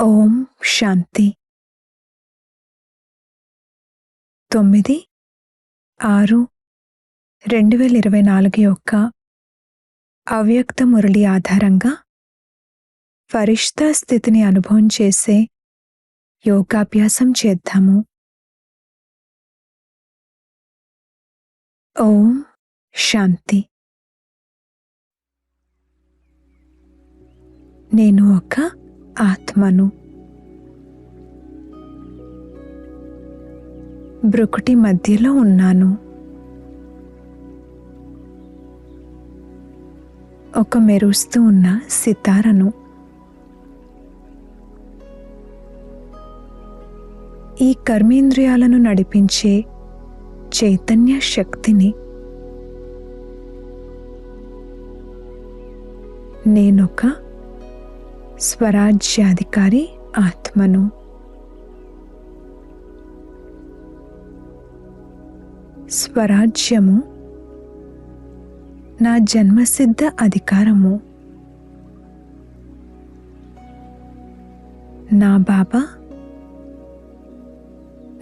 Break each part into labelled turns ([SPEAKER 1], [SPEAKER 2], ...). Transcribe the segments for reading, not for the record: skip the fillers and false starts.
[SPEAKER 1] ఓం శాంతి. 9/6/2024 యొక్క అవ్యక్త మురళి ఆధారంగా ఫరిష్తా స్థితిని అనుభవం చేసే యోగాభ్యాసం చేద్దాము. ఓం శాంతి. నేను ఒక ఆత్మను. బ్రుకుటి మధ్యలో ఉన్నాను. ఒక మెరుస్తూ ఉన్న సితారను. ఈ కర్మేంద్రియాలను నడిపించే చైతన్య శక్తిని. నేనొక స్వరాజ్యాధికారి ఆత్మను. స్వరాజ్యము నా జన్మసిద్ధ అధికారము. నా బాబా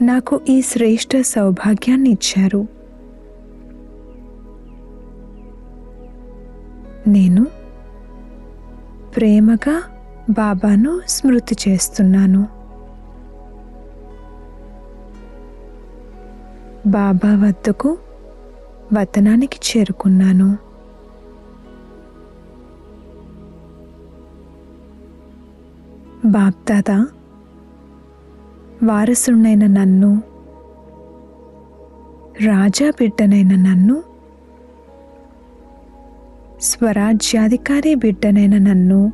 [SPEAKER 1] నాకు ఈ శ్రేష్ఠ సౌభాగ్యాన్ని ఇచ్చారు. నేను ప్రేమగా బాబాను స్మృతి చేస్తున్నాను. బాబా వద్దకు వతనానికి చేరుకున్నాను. బాప్దాదా వారసుడైన నన్ను, రాజా బిడ్డనైన నన్ను, స్వరాజ్యాధికారి బిడ్డనైన నన్ను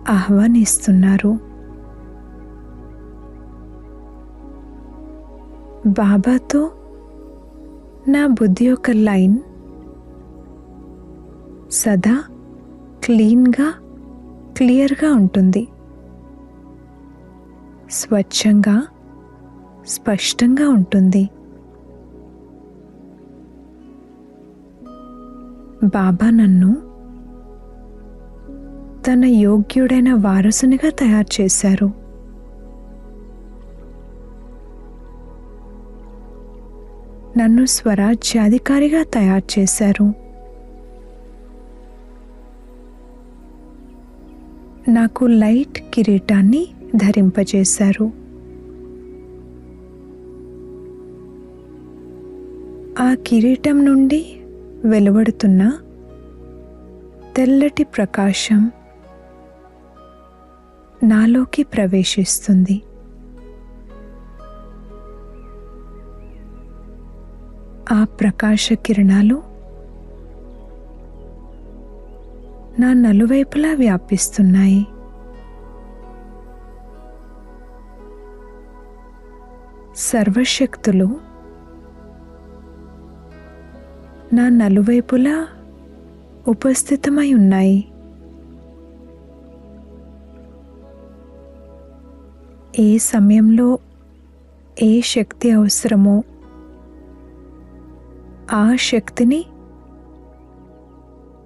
[SPEAKER 1] ఆహ్వానిస్తున్నారు. బాబాతో నా బుద్ధి యొక్క లైన్ సదా క్లియర్గా ఉంటుంది. స్వచ్ఛంగా, స్పష్టంగా ఉంటుంది. బాబా నన్ను తన యోగ్యుడైన వారసునిగా తయారు చేశారు. నన్ను స్వరాజ్యాధికారిగా తయారు చేశారు. నాకు లైట్ కిరీటాన్ని ధరింపజేశారు. ఆ కిరీటం నుండి వెలువడుతున్న తెల్లటి ప్రకాశం నాలోకి ప్రవేశిస్తుంది. ఆ ప్రకాశ కిరణాలు నా నలువైపులా వ్యాపిస్తున్నాయి. సర్వశక్తులు నా నలువైపులా ఉపస్థితమై ఉన్నాయి. ఏ సమయంలో ఏ శక్తి అవసరమో ఆ శక్తిని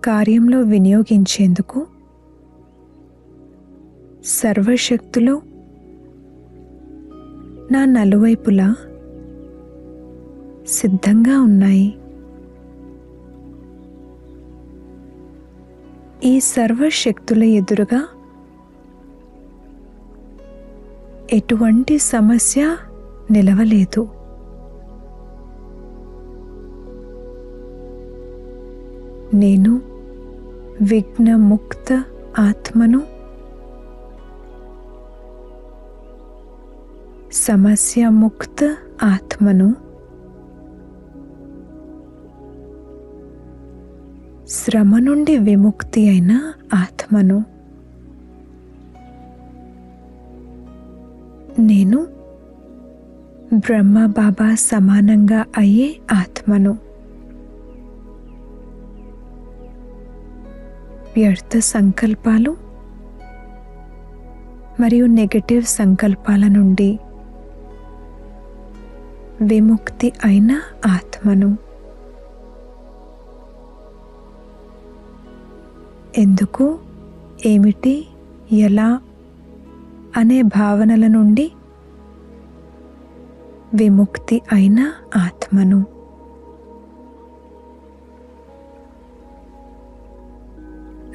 [SPEAKER 1] కార్యంలో వినియోగించేందుకు సర్వశక్తులు నా నలువైపులా సిద్ధంగా ఉన్నాయి. ఈ సర్వశక్తుల ఎదురుగా ఎటువంటి సమస్య నిలవలేదు. నేను విఘ్నముక్త ఆత్మను. సమస్యముక్త ఆత్మను. శ్రమ నుండి విముక్తి అయిన ఆత్మను. నేను బ్రహ్మ బాబా సమానంగా అయ్యే ఆత్మను. వ్యర్థ సంకల్పాలు మరియు నెగటివ్ సంకల్పాల నుండి విముక్తి అయిన ఆత్మను. ఎందుకు, ఏమిటి, ఎలా అనే భావనల నుండి విముక్తి అయిన ఆత్మను.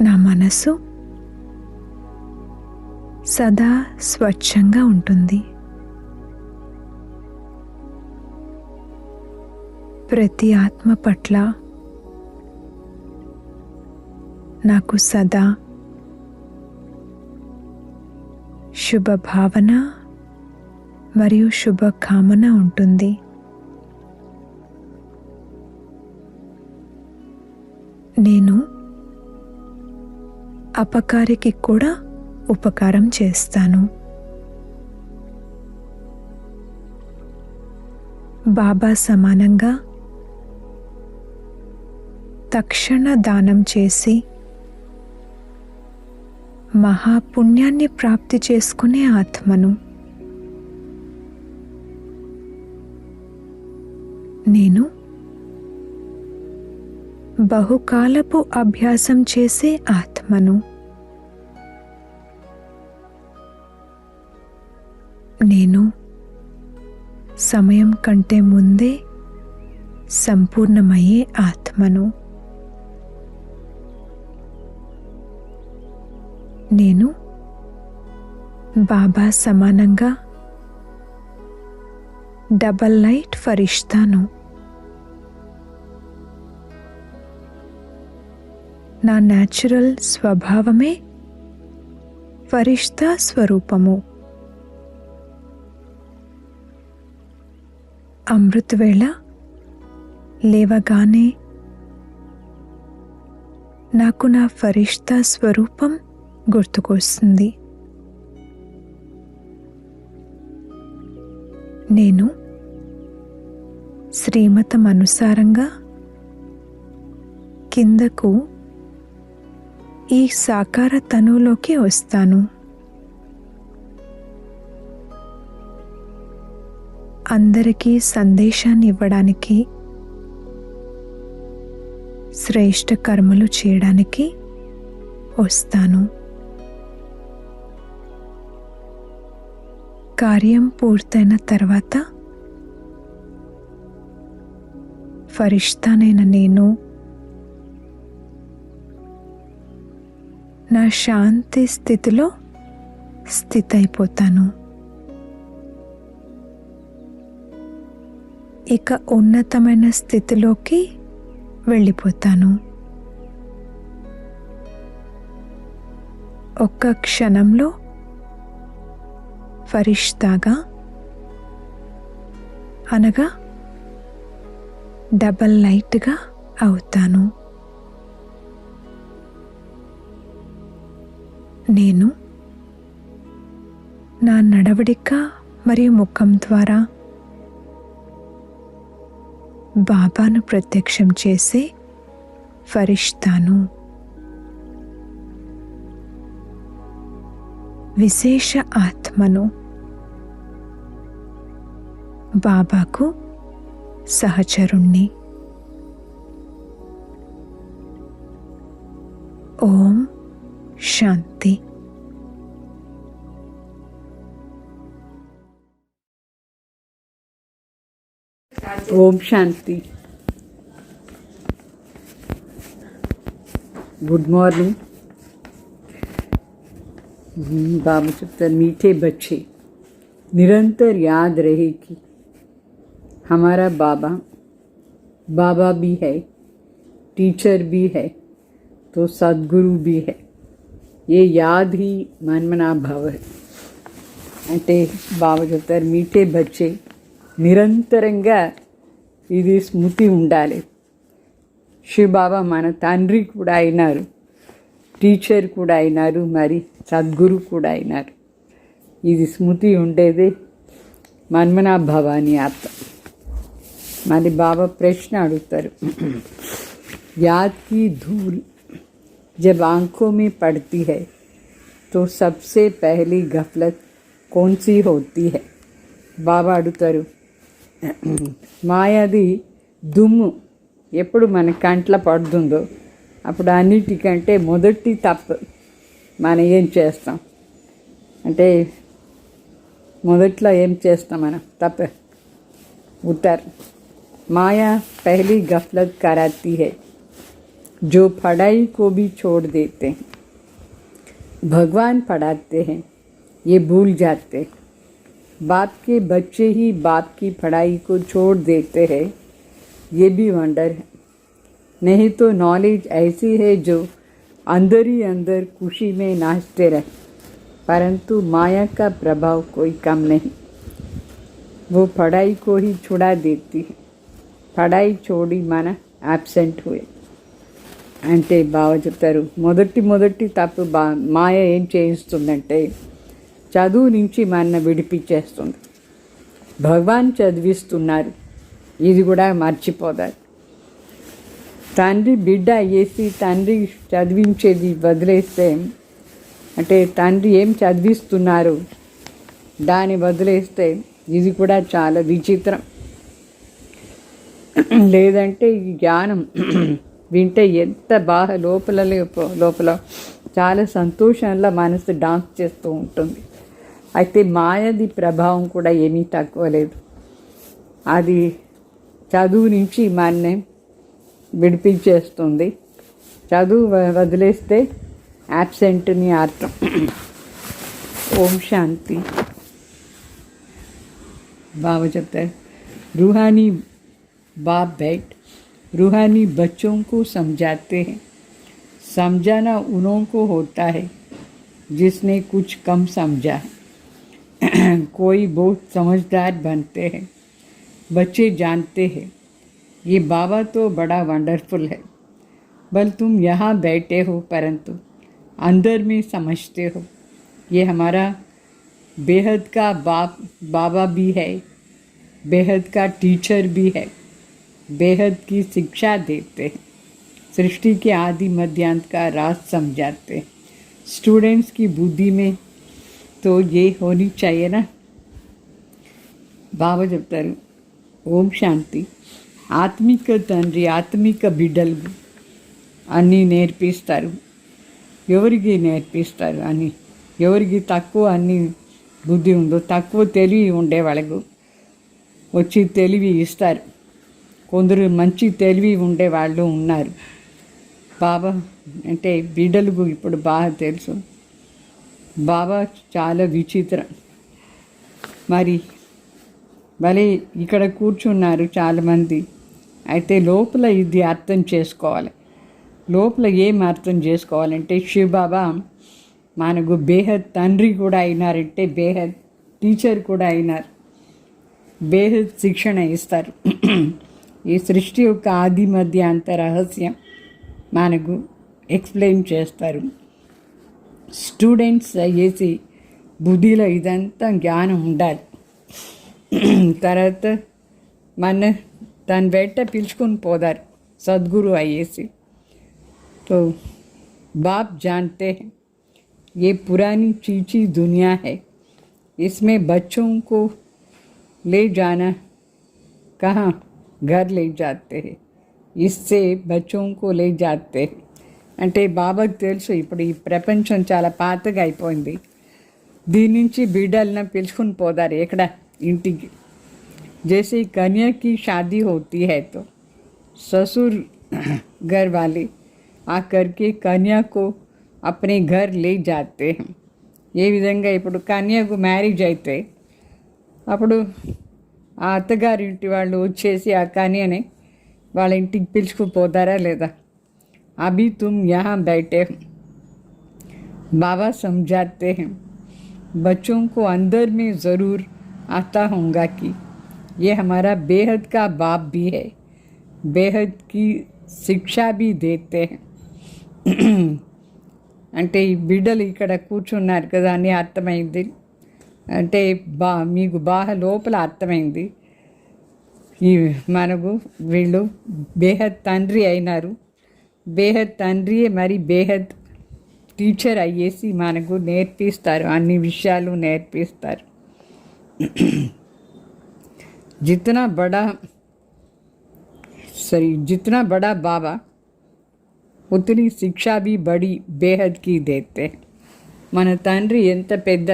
[SPEAKER 1] నా మనసు సదా స్వచ్ఛంగా ఉంటుంది. ప్రతి ఆత్మ పట్ల నాకు సదా శుభభావన మరియు శుభకామన ఉంటుంది. నేను అపకారికి కూడా ఉపకారం చేస్తాను. బాబా సమానంగా తక్షణ దానం చేసి మహాపుణ్యాన్ని ప్రాప్తి చేసుకునే ఆత్మను. నేను బహుకాలపు అభ్యాసం చేసే ఆత్మను. నేను సమయం కంటే ముందే సంపూర్ణమయ్యే ఆత్మను. నేను బాబా సమానంగా డబల్ లైట్ ఫరిష్తాను. నా న్యాచురల్ స్వభావమే ఫరిష్తా స్వరూపము. అమృతవేళ లేవగానే నాకు నా ఫరిష్తా స్వరూపం గుర్తుకొస్తుంది. నేను శ్రీమతం అనుసారంగా కిందకు ఈ సాకార తనువులోకి వస్తాను. అందరికీ సందేశాన్ని ఇవ్వడానికి, శ్రేష్ఠ కర్మలు చేయడానికి వస్తాను. కార్యం పూర్తయిన తర్వాత ఫరిష్తానైన నేను నా శాంతి స్థితిలో స్థితైపోతాను. ఇక ఉన్నతమైన స్థితిలోకి వెళ్ళిపోతాను. ఒక్క క్షణంలో ఫరిష్తాగా అనగా డబల్ లైట్గా అవుతాను. నేను నా నడవడిక మరియు ముఖం ద్వారా బాబాను ప్రత్యక్షం చేసే ఫరిష్తాను. విశేష ఆత్మను. బాబాకు సహచరుణ్ణి. ఓం శాంతి.
[SPEAKER 2] ఓం శాంతి. Good morning. बाबा चुप्तर मीठे बच्चे, निरंतर याद रहे कि हमारा बाबा बाबा भी है, टीचर भी है, तो सद्गुरु भी है। ये याद ही मनमना भाव है। అంటే బాబా చెప్తారు మీటే బచ్చే నిరంతరంగా ఇది స్మృతి ఉండాలి. శివబాబా మన తండ్రి కూడా అయినారు, టీచర్ కూడా అయినారు, మరి సద్గురు కూడా అయినారు. ఇది స్మృతి ఉండేది మన్మనా భవాని అర్థ. మరి బాబా ప్రశ్న అడుగుతారు, याद की धूल जब आँखों में पड़ती है तो सबसे पहली गफलत कौन सी होती है? బాబా అడుగుతారు, మాయాది దుమ్ము ఎప్పుడు మన కంట్లో పడుతుందో అప్పుడు అన్నిటికంటే మొదటి తప్పు మనం ఏం చేస్తాం అంటే మొదట్లో ఏం చేస్తాం మనం తప్ప उत्तर माया पहली गफलत कराती है जो पढ़ाई को भी छोड़ देते हैं। भगवान पढ़ाते हैं, ये भूल जाते हैं। बाप के बच्चे ही बाप की पढ़ाई को छोड़ देते हैं, ये भी वंडर है। नहीं तो नॉलेज ऐसी है जो अंदर ही अंदर खुशी में नाचते रहे, परंतु माया का प्रभाव कोई कम नहीं। वो पढ़ाई को ही छुड़ा देती है। पढ़ाई छोड़ी माना absent हुए అంటే బావ చెప్తారు మొదటి తప్పు మాయ ఏం చేయిస్తుందంటే చదువు నుంచి మన విడిపించేస్తుంది. భగవాన్ చదివిస్తున్నారు, ఇది కూడా మర్చిపోతారు. తండ్రి బిడ్డ అయ్యేసి తండ్రి చదివించేది వదిలేస్తే, అంటే తండ్రి ఏం చదివిస్తున్నారు దాన్ని వదిలేస్తే ఇది కూడా చాలా విచిత్రం. లేదంటే ఈ జ్ఞానం వింటే ఎంత బాగా లోపల చాలా సంతోషంగా మనసు డాన్స్ చేస్తూ ఉంటుంది. అయితే మాయది ప్రభావం కూడా ఏమీ తక్కువ లేదు. అది చదువు నుంచి మనని విడిపించేస్తుంది. చదువు వదిలేస్తే యాబ్సెంట్ని అర్థం. ఓం శాంతి. बाबा जब रूहानी बाप बैठ रूहानी बच्चों को समझाते हैं। समझाना उन्हों को होता है जिसने कुछ कम समझा है। कोई बहुत समझदार बनते हैं, बच्चे जानते हैं ये बाबा तो बड़ा वंडरफुल है, बल तुम यहाँ बैठे हो परंतु अंदर में समझते हो ये हमारा बेहद का बाबा भी है, बेहद का टीचर भी है, बेहद की शिक्षा देते हैं, सृष्टि के आदि मध्यांत का राज समझाते हैं। स्टूडेंट्स की बुद्धि में तो ये होनी चाहिए ना. బాబా చెప్తారు ఓం శాంతి. ఆత్మిక తండ్రి ఆత్మిక బిడ్డలు అన్నీ నేర్పిస్తారు. ఎవరికి నేర్పిస్తారు అని, ఎవరికి తక్కువ అన్ని బుద్ధి ఉందో, తక్కువ తెలివి ఉండే వాళ్ళకు వచ్చి తెలివి ఇస్తారు. కొందరు మంచి తెలివి ఉండే వాళ్ళు ఉన్నారు. బాబా అంటే బిడ్డలకు ఇప్పుడు బాగా తెలుసు. బాబా చాలా విచిత్రం. మరి భలే ఇక్కడ కూర్చున్నారు చాలామంది. అయితే లోపల ఇది అర్థం చేసుకోవాలి. లోపల ఏం అర్థం చేసుకోవాలంటే శివబాబా మనకు బేహద్ తండ్రి కూడా అయినారంటే బేహద్ టీచర్ కూడా అయినారు. బేహద్ శిక్షణ ఇస్తారు. ఈ సృష్టి యొక్క ఆది మధ్య అంత రహస్యం మనకు ఎక్స్ప్లెయిన్ చేస్తారు. స్టూడెంట్స్ అయ్యేసి బుద్ధిలో ఇదంతా జ్ఞానం ఉండాలి. తర్వాత మన తన వెంట పిలుచుకొని పోదారు సద్గురు అయ్యేసి. तो बाप जानते हैं ये पुरानी चीची दुनिया है, इसमें बच्चों को ले जाना कहाँ घर ले जाते हैं, इससे बच्चों को ले जाते हैं. అంటే బాబాకి తెలుసు ఇప్పుడు ఈ ప్రపంచం చాలా పాతగా అయిపోయింది. దీని నుంచి బిడ్డలను పిలుచుకొని పోదారు ఎక్కడ ఇంటికి. जैसे कन्या की शादी होती है तो ससुर घर वाले आकर के कन्या को अपने घर ले जाते हैं. ఏ విధంగా ఇప్పుడు కన్యకు మ్యారేజ్ అయితే అప్పుడు ఆ అత్తగారింటి వాళ్ళు వచ్చేసి ఆ కన్యని వాళ్ళ ఇంటికి పిలుచుకుపోతారా లేదా. అభి తుమ్ యహా బైఠే హో, బాబా समझाते हैं बच्चों को अंदर में ज़रूर आता होगा कि ये हमारा बेहद का बाप भी है, बेहद की शिक्षा भी देते हैं. అంటే ఈ బిడ్డలు ఇక్కడ కూర్చున్నారు కదా అని అర్థమైంది. అంటే మీకు బాగా లోపల అర్థమైంది. ఈ మనకు వీళ్ళు బేహద్ తండ్రి అయినారు. బేహద్ తండ్రి మరి బేహద్ టీచర్ అయ్యేసి మనకు నేర్పిస్తారు, అన్ని విషయాలు నేర్పిస్తారు. जितना बड़ा बाबा उतनी शिक्षा भी बड़ी बेहद की देते. మన తండ్రి ఎంత పెద్ద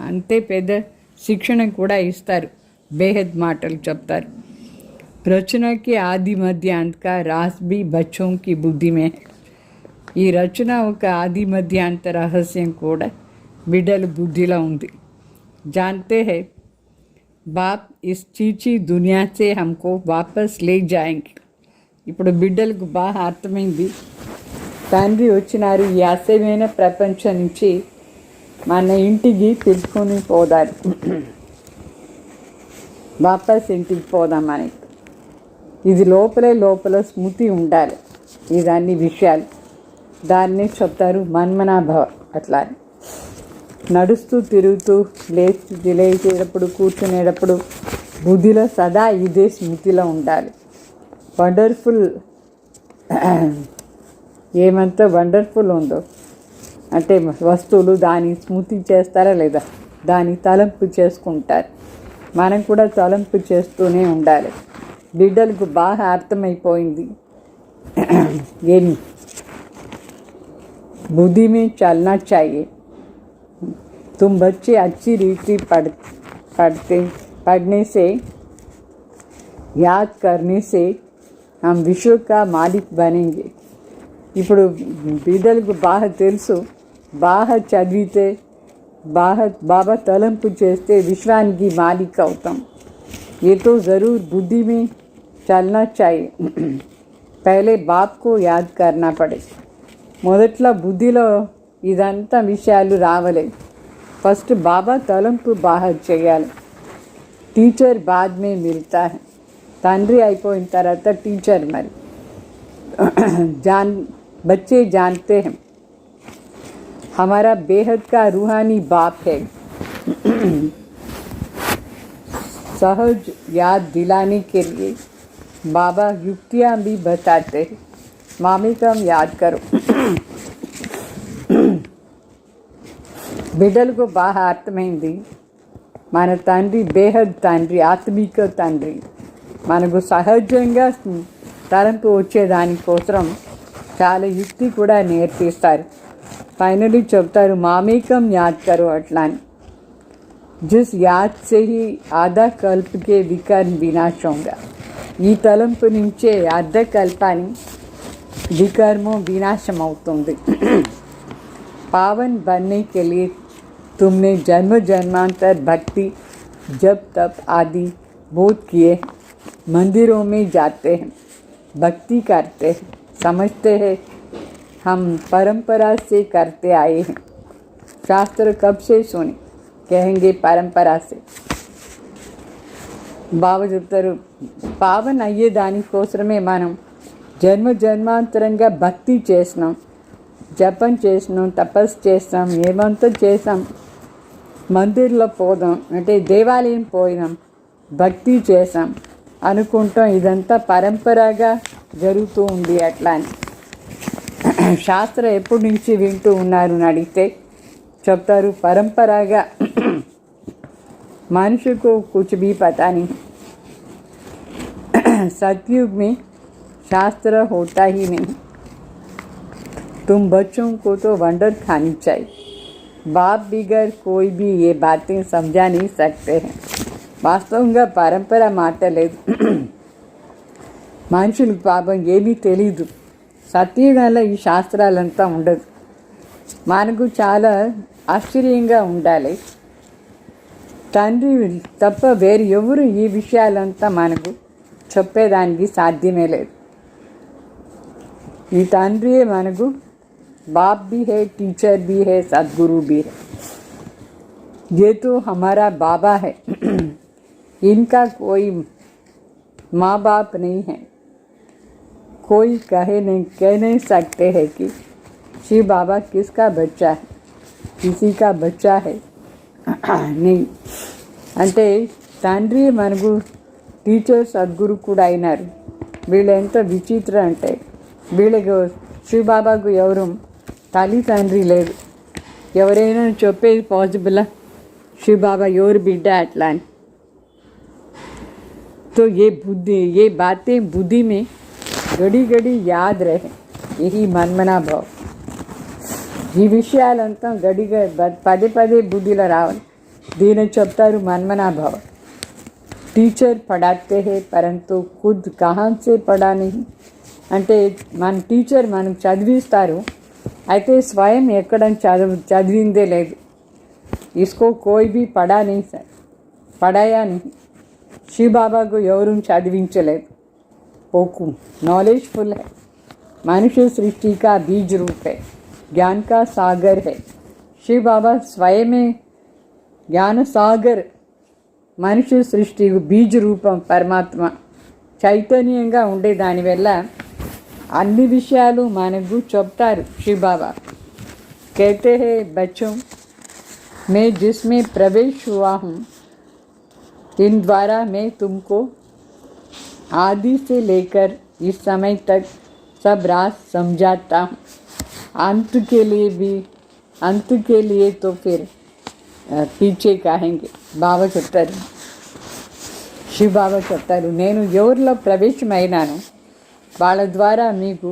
[SPEAKER 2] అంతే పెద్ద శిక్షణ కూడా ఇస్తారు, బేహద్ మాటలు చెప్తారు. రచన కి ఆది మధ్య అంత కా రాస్ भी बच्चों की बुद्धि में है. ఈ రచన ఒక ఆది మధ్య అంత రహస్యం కూడా బిడ్డల బుద్ధిలో ఉంది. जानते हैं बाप इस चीची दुनिया से हमको वापस ले जाएंगे. ఇప్పుడు బిడ్డలకు బాగా అర్థమైంది, తండ్రి వచ్చినారు ఈ అసహ్యమైన ప్రపంచం నుంచి మన ఇంటికి పిలుచుకొని పోదారు, వాపస్ ఇంటికి పోదామని. ఇది లోపల స్మృతి ఉండాలి, ఇదన్ని విషయాలు. దాన్ని చెప్తారు మన్మనాభవ. అట్లా నడుస్తూ తిరుగుతూ లేచేటప్పుడు కూర్చునేటప్పుడు బుద్ధిలో సదా ఇదే స్మృతిలో ఉండాలి. వండర్ఫుల్, ఏమంత వండర్ఫుల్ ఉందో అంటే వస్తువులు దాని స్మృతి చేస్తారా లేదా, దాని తలంపు చేసుకుంటారు. మనం కూడా తలంపు చేస్తూనే ఉండాలి. బిడ్డలకు బాగా అర్థమైపోయింది ఏమి बुद्धि में चलना चाहिए. तुम बच्चे अच्छी रीति पढ़ने से, याद करने से हम विश्व का मालिक बनेंगे. ఇప్పుడు బిడ్డలకు బాగా తెలుసు, బాగా చదివితే బాగా తలంపు చేస్తే విశ్వానికి మాలిక్ అవుతాం. ये तो ज़रूर बुद्धि में चलना चाहिए. पहले बाप को याद करना पड़े. మొదట్లో బుద్ధిలో ఇదంతా విషయాలు రావలేదు. ఫస్ట్ బాబా తలంపు బాగా చేయాలి. టీచర్ బాద్ మే మిల్తా హై. తండ్రి అయిపోయిన తర్వాత టీచర్. మరి बच्चे जानते हैं हमारा बेहद का रूहानी बाप है. सहज याद दिलाने के लिए बाबा युक्तियाँ भी बताते हैं. मामिकम याद करो. బిడ్డలకు బాగా అర్థమైంది, మన తండ్రి బేహద్ తండ్రి, ఆత్మిక తండ్రి. మనకు సహజంగా తలంపు వచ్చేదానికోసం చాలా యుక్తి కూడా నేర్పిస్తారు. ఫైనలీ చెప్తారు మామేకం యాద్ కరో. అట్లా అని జిస్ యాద్ సే హీ ఆధా కల్పకే వికర్మ వినాశంగా. ఈ తలంపు నుంచే అర్ధ కల్పాన్ని వికర్మం వినాశం అవుతుంది. पावन बनने के लिए तुमने जन्म जन्मांतर भक्ति जप तप आदि बोध किए. मंदिरों में जाते हैं, भक्ति करते हैं, समझते हैं हम परंपरा से करते आए हैं. शास्त्र कब से सुने, कहेंगे परंपरा से. బాబా చెప్తారు పావన్ అయ్యే దానికోసమే మనం జన్మ జన్మాంతరంగా భక్తి చేసినాం, జపం చేసినాం, తపస్సు చేస్తాం, ఏమంతా చేసాం. మందిర్లో పోదాం అంటే దేవాలయం పోయినాం, భక్తి చేసాం అనుకుంటాం. ఇదంతా పరంపరగా జరుగుతూ ఉంది. అట్లా అని శాస్త్రం ఎప్పటి నుంచి వింటూ ఉన్నారు అని అడిగితే చెప్తారు పరంపరగా. మనుషుకు కుछ भी पता नहीं. सतयुग में शास्त्र होता ही नहीं. तुम बच्चों को तो वंडर खानी चाहिए. बाप बिगड़ कोई भी ये बातें समझा नहीं सकते हैं. వాస్తవంగా పరంపర మాట లేదు. మనుషులకు పాపం ఏమీ తెలీదు. సత్యుగాల ఈ శాస్త్రాలంతా ఉండదు. మనకు చాలా ఆశ్చర్యంగా ఉండాలి. తండ్రి తప్ప వేరు ఎవరు ఈ విషయాలంతా మనకు చెప్పేదానికి సాధ్యమే లేదు. ఈ తండ్రియే మనకు बाप भी है, टीचर भी है, सदगुरु भी है. ये तो हमारा बाबा है. इनका कोई माँ बाप नहीं है. कोई कह नहीं सकते हैं कि शिव बाबा किसका बच्चा है, किसी का बच्चा है नहीं. అంటే తండ్రి మనకు టీచర్ సద్గురు కూడా అయినారు. వీళ్ళు ఎంత విచిత్రం అంటే వీళ్ళకు శివబాబాకు ఎవరు తల్లి తండ్రి లేదు. ఎవరైనా చెప్పేది పాసిబుల్ శివబాబా ఎవరు బిడ్డ అట్లా అని. तो ये बातें बुद्धि में घड़ी घड़ी याद रहे. यही मनमना भाव. ఈ విషయాలంతా పదే పదే బుద్ధిలో రావాలి. దీని చెప్తారు మన్మనాభావ. టీచర్ పడాతే హే పరంతు ఖుద్ కహాం సే పడా నహీ. అంటే మన టీచర్ మనకు చదివిస్తారు, అయితే స్వయం ఎక్కడ చదివిందే లేదు. ఇస్కో కోయి భీ పడా నహీ సార్, పడాయా నహీ. శివ బాబాకు ఎవరూ చదివించలేదు. పోకు नॉलेजफुल है, मनुष्य सृष्टि का बीज रूप है, ज्ञान का सागर है. शिव बाबा स्वयं ज्ञान सागर, మనుష్య సృష్టి బీజ రూపం పరమాత్మ చైతన్యంగా ఉండే దానివల్ల అన్ని విషయాలు మనకు చెప్తారు శివ బాబా. कहते हैं बच्चों, मैं जिसमें प्रवेश हुआ हूँ, इन द्वारा मैं तुमको आदि से लेकर इस समय तक सब राज समझाता हूँ. अंत के लिए तो फिर పీచే కాహెంగే. బాబా చెప్తారు, శివ బాబా చెప్తారు, నేను ఎవరిలో ప్రవేశమైనాను వాళ్ళ ద్వారా మీకు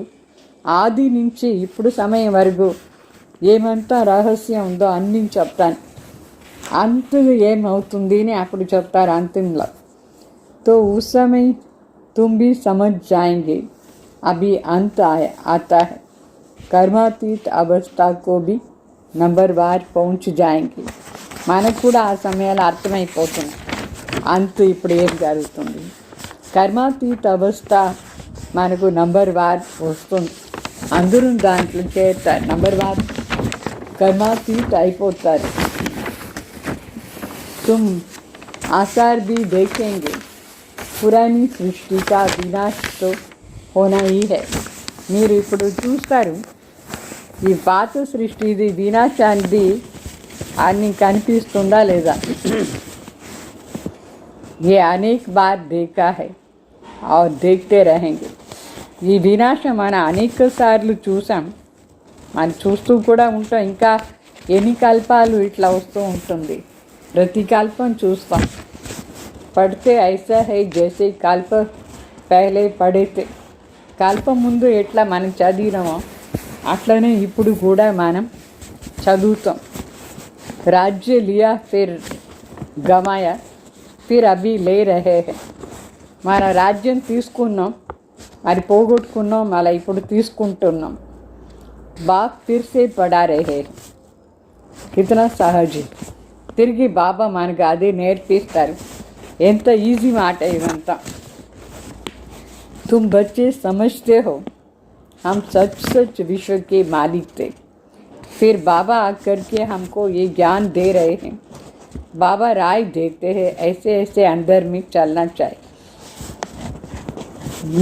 [SPEAKER 2] ఆది నుంచి ఇప్పుడు సమయం వరకు ఏమంతా రహస్యం ఉందో అన్నీ చెప్తాను. అంతు ఏమవుతుంది అని అప్పుడు చెప్తారు అంతింలో. తో ఉస్ సమయ తుమ్ భీ సమझ जाएंगे, अभी अंत आता है, कर्मातीत अवस्था को भी नंबरवार पहुँच जाएंगे. మనకు కూడా ఆ సమయాలు అర్థమైపోతుంది అంతు ఇప్పుడు ఏం జరుగుతుంది. కర్మాతీత అవస్థ మనకు నంబర్ వార్ వస్తుంది, అందరూ దాంట్లో చేరుతారు, నంబర్ వార్ కర్మాతీత అయిపోతారు. तुम आसार भी देखेंगे, पुरानी सृष्टि का विनाश तो होना ही है. మీరు ఇప్పుడు చూస్తారు ఈ పాత సృష్టిది వినాశాన్ని అన్ని కనిపిస్తుందా లేదా. ये अनेक बार देखा है और देखते रहेंगे. ఈ వినాశం మన అనేక సార్లు చూసాం, మనం చూస్తూ కూడా ఉంటాం. ఇంకా ఎన్ని కల్పాలు ఇట్లా వస్తూ ఉంటుంది, ప్రతి కల్పం చూస్తాం. పడితే ఐసా హై జైసే కల్ప పహలే పడితే, కల్పం ముందు ఎట్లా మనం చదివినామో అట్లనే ఇప్పుడు కూడా మనం చదువుతాం. राज्य लिया फिर गमाया, फिर अभी ले रहे हैं. మన రాజ్యం తీసుకున్నాం, మరి పోగొట్టుకున్నాం, మళ్ళీ ఇప్పుడు తీసుకుంటున్నాం. బాప్ ఫిర్ సే పడా రహే, కితనా సహజ్. తిరిగి బాబా మనకు అదే నేర్పిస్తారు. ఎంత ఈజీ మాట ఇదంతా. तुम बच्चे समझते हो हम सच सच विश्व के मालिक थे, फिर बाबा आकर के हमको ये ज्ञान दे रहे हैं. बाबा राय देते हैं, ऐसे ऐसे अंदर में चलना चाहिए.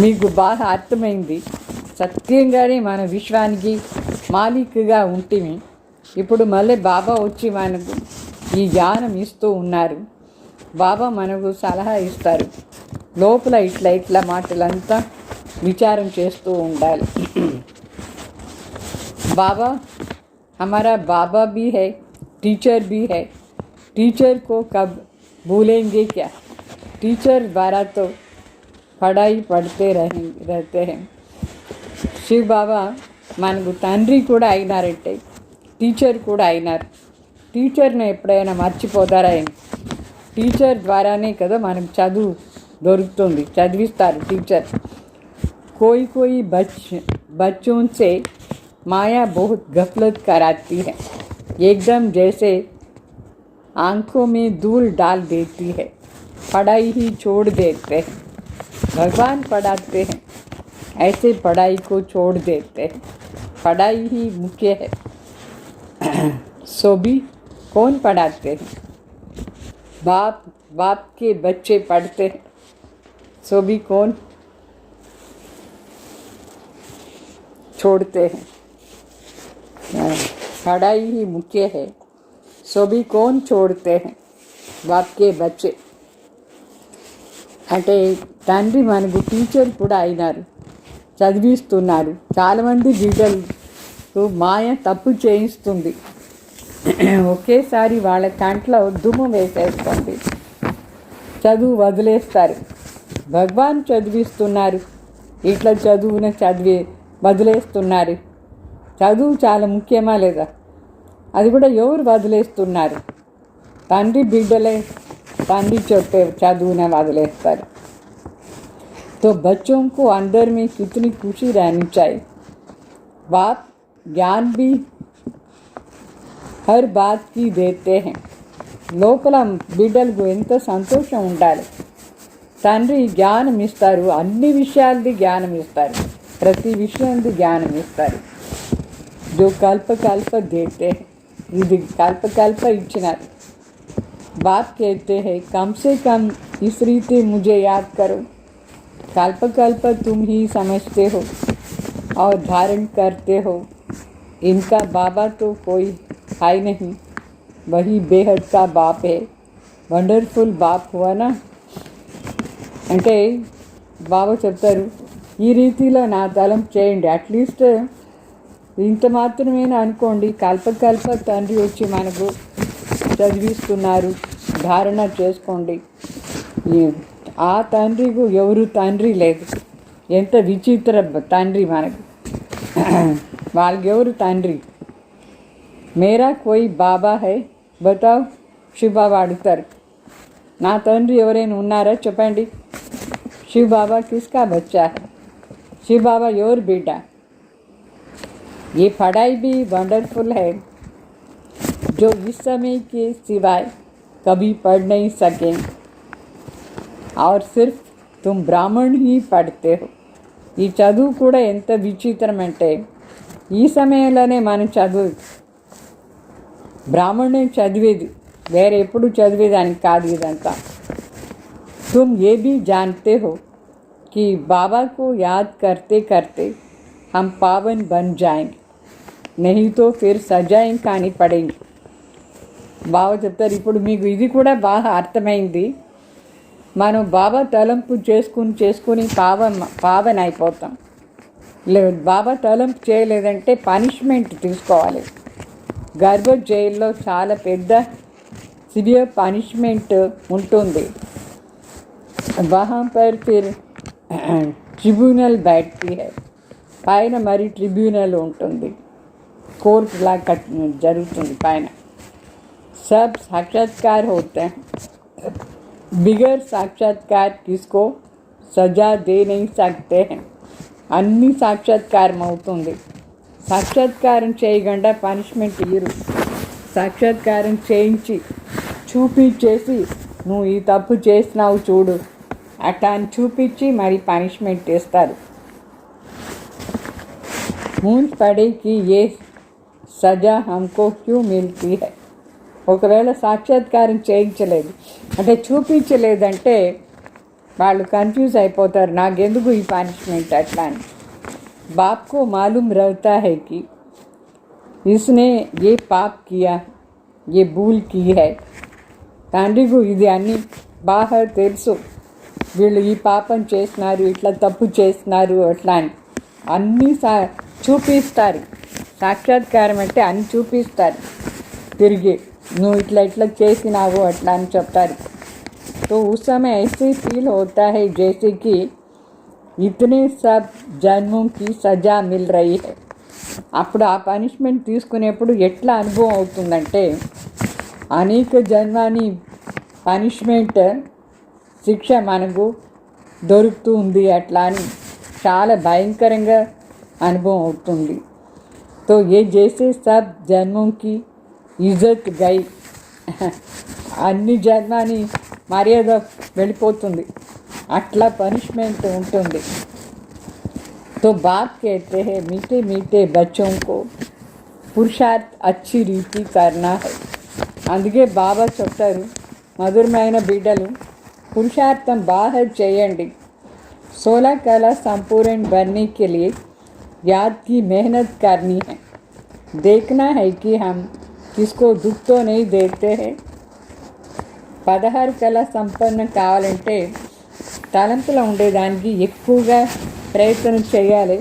[SPEAKER 2] మీకు బాగా అర్థమైంది, సత్యంగానే మన విశ్వానికి మాలిక్గా ఉంటిమి. ఇప్పుడు మళ్ళీ బాబా వచ్చి మనకు ఈ జ్ఞానం ఇస్తూ ఉన్నారు. బాబా మనకు సలహా ఇస్తారు. లోపల ఇట్లా ఇట్లా మాటలంతా విచారం చేస్తూ ఉండాలి. बाबा हमारा बाबा भी है, टीचर भी है. टीचर को कब भूलेंगे क्या. टीचर द्वारा तो पढ़ाई पढ़ते रहते हैं. శివ్ బాబా మనకు తండ్రి కూడా అయినారంటే టీచర్ కూడా అయినారు. టీచర్ని ఎప్పుడైనా మర్చిపోతారా? టీచర్ ద్వారానే కదా మనకు చదువు దొరుకుతుంది, చదివిస్తారు టీచర్. कोई कोई बच्चों से माया बहुत गफलत कराती है, एकदम जैसे आंखों में धूल डाल देती है, पढ़ाई ही छोड़ देते हैं. भगवान पढ़ाते हैं, ऐसे पढ़ाई को छोड़ देते हैं. पढ़ाई ही मुख्य है. सो भी कौन पढ़ाते हैं? बाप के बच्चे पढ़ते हैं. सो भी कौन छोड़ते हैं. पढ़ाई ही मुख्य है, सो भी कौन छोड़ते हैं. बाप के बच्चे అంటే తండ్రి మనకు టీచర్ కూడా అయినారు, చదివిస్తున్నారు. చాలామంది బిడ్డలకు మాయ తప్పు చేయిస్తుంది, ఒకేసారి వాళ్ళ కంట్లో దుమ్ము వేసేస్తుంది, చదువు వదిలేస్తారు. భగవాన్ చదివిస్తున్నారు, ఇట్లా చదివి వదిలేస్తున్నారు. చదువు చాలా ముఖ్యమా లేదా? అది కూడా ఎవరు వదిలేస్తున్నారు? తండ్రి బిడ్డలే తండ్రి చెప్పే చదువునే వదిలేస్తారు. तो बच्चों को अंदर में कितनी खुशी रहनी चाहिए. बाप ज्ञान भी हर बात की देते हैं. లోపల బిడ్డలకు ఎంత సంతోషం ఉండాలి. తండ్రి జ్ఞానం ఇస్తారు, అన్ని విషయాలది జ్ఞానం ఇస్తారు, ప్రతి విషయంది జ్ఞానం ఇస్తారు. जो कल्प कल्प देते हैं, ఇది కల్ప కల్ప ఇచ్చినారు. बाप कहते हैं कम से कम इस रीति मुझे याद करो. कल्प कल्प तुम ही समझते हो और धारण करते हो. इनका बाबा तो कोई है नहीं, वही बेहद का बाप है. వండర్ఫుల్ బాప్ హువనా అంటే బాబా చెప్తారు, ఈ రీతిలో నా తలం చేయండి. అట్లీస్ట్ ఇంత మాత్రమేనా అనుకోండి. కల్ప తండ్రి వచ్చి మనకు చదివిస్తున్నారు, ధారణ చేసుకోండి. ఆ తండ్రికి ఎవరు తండ్రి లేదు. ఎంత విచిత్ర తండ్రి మనకు. వాళ్ళకి ఎవరు తండ్రి? మేరా కోయి బాబా హై బతావ్. శివ్ బాబా అడుగుతారు, నా తండ్రి ఎవరైనా ఉన్నారా చెప్పండి. శివ్ బాబా కిస్కా బచ్చా హై? శివ్ బాబా ఎవరు బిడ్డ? ये पढ़ाई भी वंडरफुल है जो इस समय के सिवाय कभी पढ़ नहीं सकें और सिर्फ तुम ब्राह्मण ही पढ़ते हो. ఈ చదువు కూడా ఎంత విచిత్రం అంటే ఈ సమయంలోనే మనం చదువు బ్రాహ్మణే చదివేది, వేరే ఎప్పుడు చదివేదానికి కాదు ఇదంతా. तुम ये भी जानते हो कि बाबा को याद करते करते हम पावन बन जाएंगे, नहीं तो फिर सजाएं खानी पड़ेंगे. బాబా చెప్తారు, ఇప్పుడు మీకు ఇది కూడా బాగా అర్థమైంది. మనం బాబా తలంపు చేసుకుని పావన అయిపోతాం. బాబా తలంపు చేయలేదంటే పనిష్మెంట్ తీసుకోవాలి. గర్భ జైల్లో చాలా పెద్ద సివియర్ పనిష్మెంట్ ఉంటుంది. వహాం పర్ ఫిర్ ట్రిబ్యునల్ बैठती है. పైన మరి ట్రిబ్యునల్ ఉంటుంది, కోర్టు లాగా జరుగుతుంది పైన. सब साक्षात्कार होते हैं. बिगर साक्षात्कार किसको सजा दे नहीं सकते हैं. అన్ని సాక్షాత్కారం అవుతుంది. సాక్షాత్కారం చేయకుండా పనిష్మెంట్ ఇయ్యరు. సాక్షాత్కారం చేయించి చూపించేసి నువ్వు ఈ తప్పు చేసినావు చూడు అట్లా అని చూపించి మరి పనిష్మెంట్ ఇస్తారు. मूंछ पड़े कि ये सजा हमको क्यों मिलती है. ఒకవేళ సాక్షాత్కారం చేయించలేదు అంటే చూపించలేదంటే వాళ్ళు కన్ఫ్యూజ్ అయిపోతారు, నాకెందుకు ఈ పనిష్మెంట్ అట్లా అని. బాప్కు మాలూమ్ रहता है कि इसने ये पाप किया, ये भूल की है. తండ్రికి ఇది అన్నీ బాగా తెలుసు, వీళ్ళు ఈ పాపం చేస్తున్నారు, ఇట్లా తప్పు చేస్తున్నారు అట్లా అని అన్నీ చూపిస్తారు. సాక్షాత్కారం అంటే అన్ని చూపిస్తారు తిరిగి, నువ్వు ఇట్లా ఇట్లా చేసినావు అట్లా అని చెప్తారు. तो उस समय ऐसे फील होता है जैसे कि इतने सब जन्मों की सजा मिल रही है. అప్పుడు ఆ పనిష్మెంట్ తీసుకునేప్పుడు ఎట్లా అనుభవం అవుతుందంటే అనేక జన్మాని పనిష్మెంట్ శిక్ష మనకు దొరుకుతూ ఉంది అట్లా అని చాలా భయంకరంగా అనుభవం అవుతుంది. तो ये जैसे सब जन्मों की ఇజ్జత్ గై, అన్ని జన్మాని మర్యాద వెళ్ళిపోతుంది, అట్లా పనిష్మెంట్ ఉంటుంది. तो बाप कहते हैं मीठे मीठे बच्चों को पुरुषार्थ अच्छी रीति करना है. అందుకే బాబా చెప్తారు, మధురమైన బిడ్డలు పురుషార్థం బాగా చేయండి. 16 कला संपूर्ण बनने के लिए याद की मेहनत करनी है. देखना है कि हम किसको दुख तो नहीं देते हैं. 16 కళ సంపన్న కావాలంటే తలంపులో ఉండేదానికి ఎక్కువగా ప్రయత్నం చేయాలి.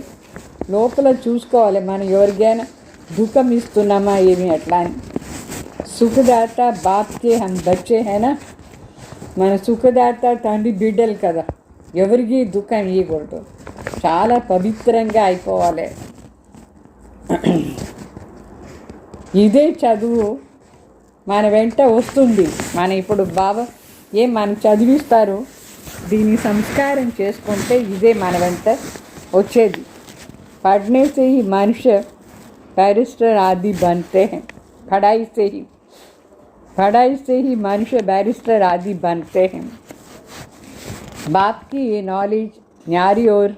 [SPEAKER 2] లోపల చూసుకోవాలి మనం ఎవరికైనా దుఃఖం ఇస్తున్నామా ఏమి అట్లా అని. సుఖదాత బాప్కే హమ్ బచ్చే హేనా, మన సుఖదాత తండ్రి బిడ్డలు కదా, ఎవరికి దుఃఖం ఇవ్వకూడదు, చాలా పవిత్రంగా అయిపోవాలి. ఇదే చదువు మన వెంట వస్తుంది. మన ఇప్పుడు బాబా మనం చదివిస్తారు, దీన్ని సంస్కారం చేసుకుంటే ఇదే మన వెంట వచ్చేది. पढ़ने से ही मनुष्य बैरिस्टर आदि बनते हैं. पढ़ाई से ही मनुष्य बैरिस्टर आदि बनते हैं. बाप की ये नॉलेज न्यारी और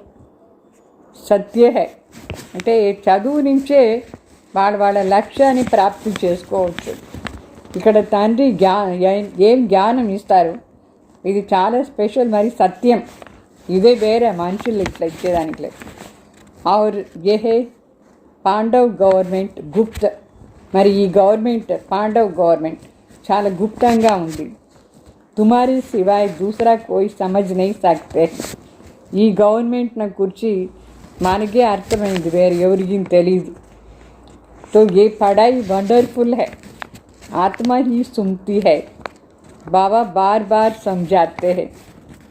[SPEAKER 2] సత్య హై. అంటే చదువు నుంచే వాళ్ళ లక్ష్యాన్ని ప్రాప్తి చేసుకోవచ్చు. ఇక్కడ తండ్రి ఏం జ్ఞానం ఇస్తారు, ఇది చాలా స్పెషల్, మరి సత్యం. ఇదే వేరే మనుషులు ఇట్లా ఇచ్చేదానికి లేదు. और ये है పాండవ్ గవర్నమెంట్ గుప్త. మరి ఈ గవర్నమెంట్ పాండవ్ గవర్నమెంట్ చాలా గుప్తంగా ఉంది. తుమారీ సివాయ్ దూసరా కోయి సమజ్ నహీ సక్తే. ఈ గవర్నమెంట్ను గురించి మనకే అర్థమైంది, వేరే ఎవరికి తెలియదు. तो ये पढ़ाई वंडरफुल है, आत्मा ही सुनती है. बाबा बार बार समझाते हैं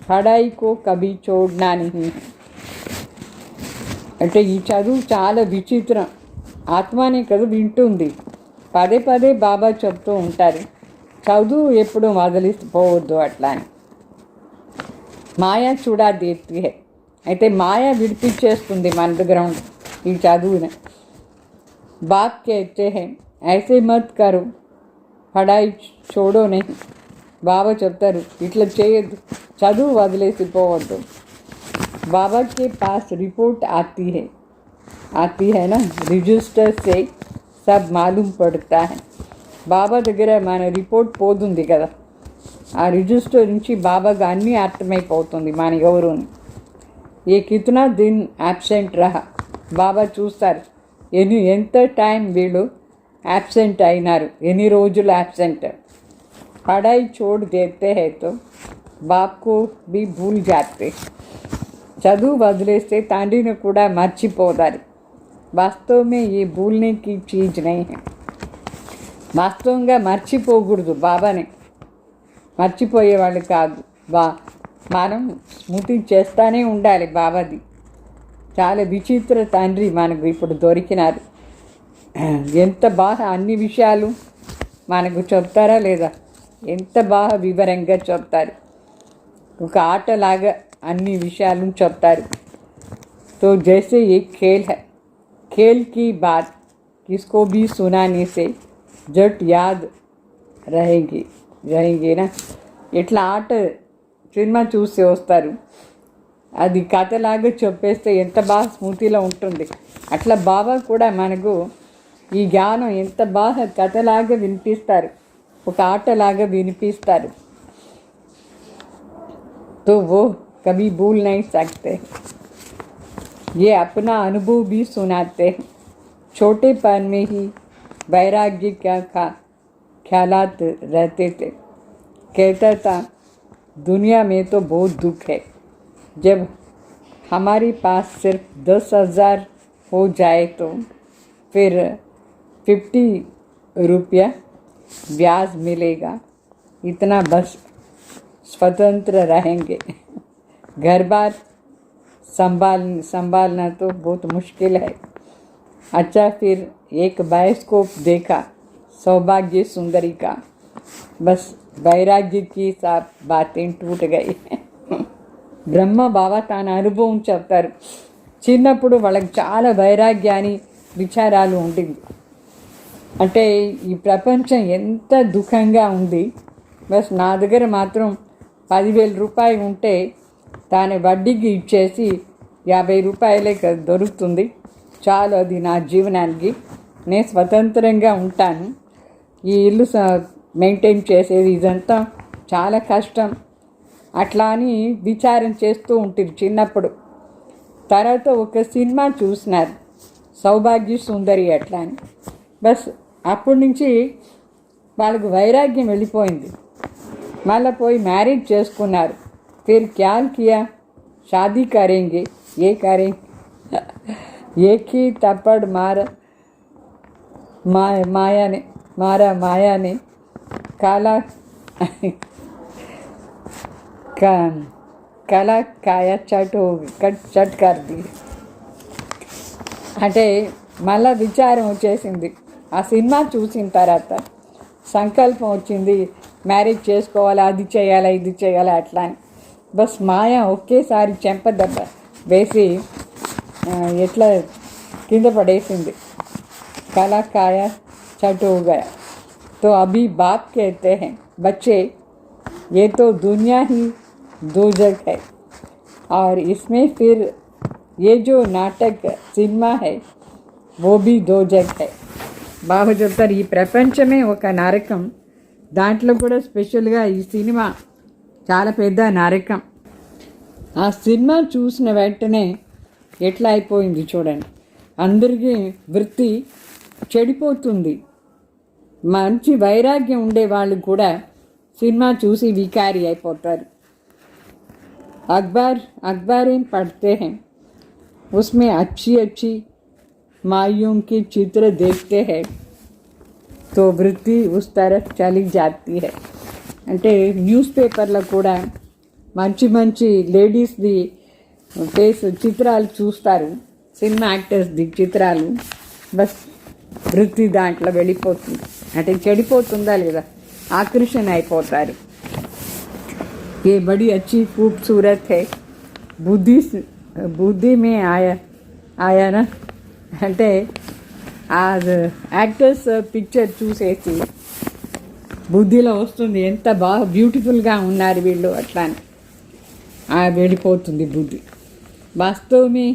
[SPEAKER 2] पढ़ाई को कभी छोड़ना नहीं है. అంటే ఈ చదువు చాలా విచిత్రం. ఆత్మనే కదా వింటుంది, పదే పదే బాబా చెప్తూ ఉంటారు చదువు ఎప్పుడు వదిలిపోవద్దు అట్లా అని. మాయా చూడా దేతి హై. అయితే మాయ విడిపించేస్తుంది మన దగ్గర ఈ చదువుని. బాప్ कहते हैं ऐसे मत करो, పढ़ाई छोड़ो नहीं. బాబా చెప్తారు ఇట్లా చేయొద్దు, చదువు వదిలేసిపోవద్దు. बाबा के पास रिपोर्ट आती है ना, रजिस्टर से सब मालूम पड़ता है. బాబా దగ్గర మన రిపోర్ట్ పోతుంది కదా, ఆ రిజిస్టర్ నుంచి బాబాగా అన్నీ అర్థమైపోతుంది మన ఎవరుని. ఏ కితనా దిన్ యాబ్సెంట్ రహా, బాబా చూస్తారు ఎంత టైం వీళ్ళు యాబ్సెంట్ అయినారు, ఎన్ని రోజులు యాబ్సెంట్. పढ़ाई छोड़ देते हैं तो बाप को भी भूल जाते. చదువు వదిలేస్తే తండ్రిని కూడా మర్చిపోతారు. వాస్తవమే ఈ భూల్నేకి చీజ్ నహీ హై. వాస్తవంగా మర్చిపోకూడదు, బాబాని మర్చిపోయేవాళ్ళు కాదు. మనం స్మృతి చేస్తూనే ఉండాలి బాబాది. చాలా విచిత్ర తండ్రి మనకు ఇప్పుడు దొరికినారు. ఎంత బాగా అన్ని విషయాలు మనకు చెప్తారా లేదా, ఎంత బాగా వివరంగా చెప్తారు. ఒక ఆటలాగా అన్ని విషయాలు చెప్తారు. तो जैसे एक खेल है, खेल की बात किसको भी सुनाने से जट याद रहेंगे ना. ఇట్లా ఆట సినిమా చూసి వస్తారు, అది కథలాగా చెప్పేస్తే ఎంత బాగా స్మృతిలో ఉంటుంది. అట్లా బాబా కూడా మనకు ఈ జ్ఞానం ఎంత బాగా కథలాగా వినిపిస్తారు, ఒక ఆటలాగా వినిపిస్తారు. तो वो कभी भूल नहीं सकते. ये अपना अनुभव भी सुनाते हैं. छोटेपन में ही वैराग्य क्या ख्यालात रहते थे. कहता था दुनिया में तो बहुत दुख है, जब हमारे पास सिर्फ 10,000 हो जाए तो फिर 50 रुपया ब्याज मिलेगा, इतना बस स्वतंत्र रहेंगे. घर बार संभालना तो बहुत मुश्किल है. अच्छा, फिर एक बायोस्कोप देखा सौभाग्य सुंदरी का, बस वैराग्य की सब बातें टूट गई. బ్రహ్మ బాబా తన అనుభవం చెప్తారు. చిన్నప్పుడు వాళ్ళకి చాలా వైరాగ్యాన్ని విచారాలు ఉంటుంది. అంటే ఈ ప్రపంచం ఎంత దుఃఖంగా ఉంది, బస్ నా దగ్గర మాత్రం 10,000 రూపాయలు ఉంటే దాని వడ్డీకి ఇచ్చేసి 50 రూపాయలే దొరుకుతుంది చాలు, అది నా జీవనానికి, నేను స్వతంత్రంగా ఉంటాను. ఈ ఇల్లు మెయింటైన్ చేసేది ఇదంతా చాలా కష్టం అట్లా అని విచారం చేస్తూ ఉంటుంది చిన్నప్పుడు. తర్వాత ఒక సినిమా చూసినారు సౌభాగ్య సుందరి అట్లా అని, బస్ అప్పటి నుంచి వాళ్ళకు వైరాగ్యం వెళ్ళిపోయింది. మళ్ళీ పోయి మ్యారేజ్ చేసుకున్నారు. फिर क्या किया, शादी करेंगे, ये करेंगे, एक ही थप्पड़ माया ने काला काया चट कर दी. అంటే మళ్ళా విచారం వచ్చేసింది. ఆ సినిమా చూసిన తర్వాత సంకల్పం వచ్చింది, మ్యారేజ్ చేసుకోవాలి, అది చేయాలి ఇది చేయాలి అట్లా అని. బస్ మాయ ఒకేసారి చెంపదెబ్బ వేసి ఎట్లా కింద పడేసింది. काला काया चट हो गया। तो अभी बाप कहते हैं, बच्चे ये तो दुनिया ही दोजख है, और इसमें फिर ये जो नाटक सिनेमा है वो भी दोजख है. బాబా చెప్తారు ఈ ప్రపంచమే ఒక నరకం, దాంట్లో కూడా స్పెషల్గా ఈ సినిమా చాలా పెద్ద నరకం. ఆ సినిమా చూసిన వెంటనే ఎట్లా అయిపోయింది చూడండి, అందరికీ వృత్తి చెడిపోతుంది. మంచి వైరాగ్యం ఉండే వాళ్ళు కూడా సినిమా చూసి వికారి అయిపోతారు. अखबारें पढ़ते हैं, उसमें अच्छी अच्छी माइयों के चित्र देखते हैं तो वृत्ति उस तरफ चली जाती है. అంటే న్యూస్ పేపర్లో కూడా మంచి మంచి లేడీస్ది ఫేస్ చిత్రాలు చూస్తారు, సినిమా యాక్టర్స్ది చిత్రాలు. బస్ వృత్తి దాంట్లో వెళ్ళిపోతుంది, అంటే చెడిపోతుందా లేదా, ఆకర్షణ అయిపోతారు. ये बड़ी अच्छी खूबसूरत है, బుద్ధి మే ఆయానా అంటే ఆ యాక్టర్స్ పిక్చర్ చూసేసి బుద్ధిలో వస్తుంది, ఎంత బాగా బ్యూటిఫుల్గా ఉన్నారు వీళ్ళు అట్లా అని వెళ్ళిపోతుంది బుద్ధి. వాస్తవమే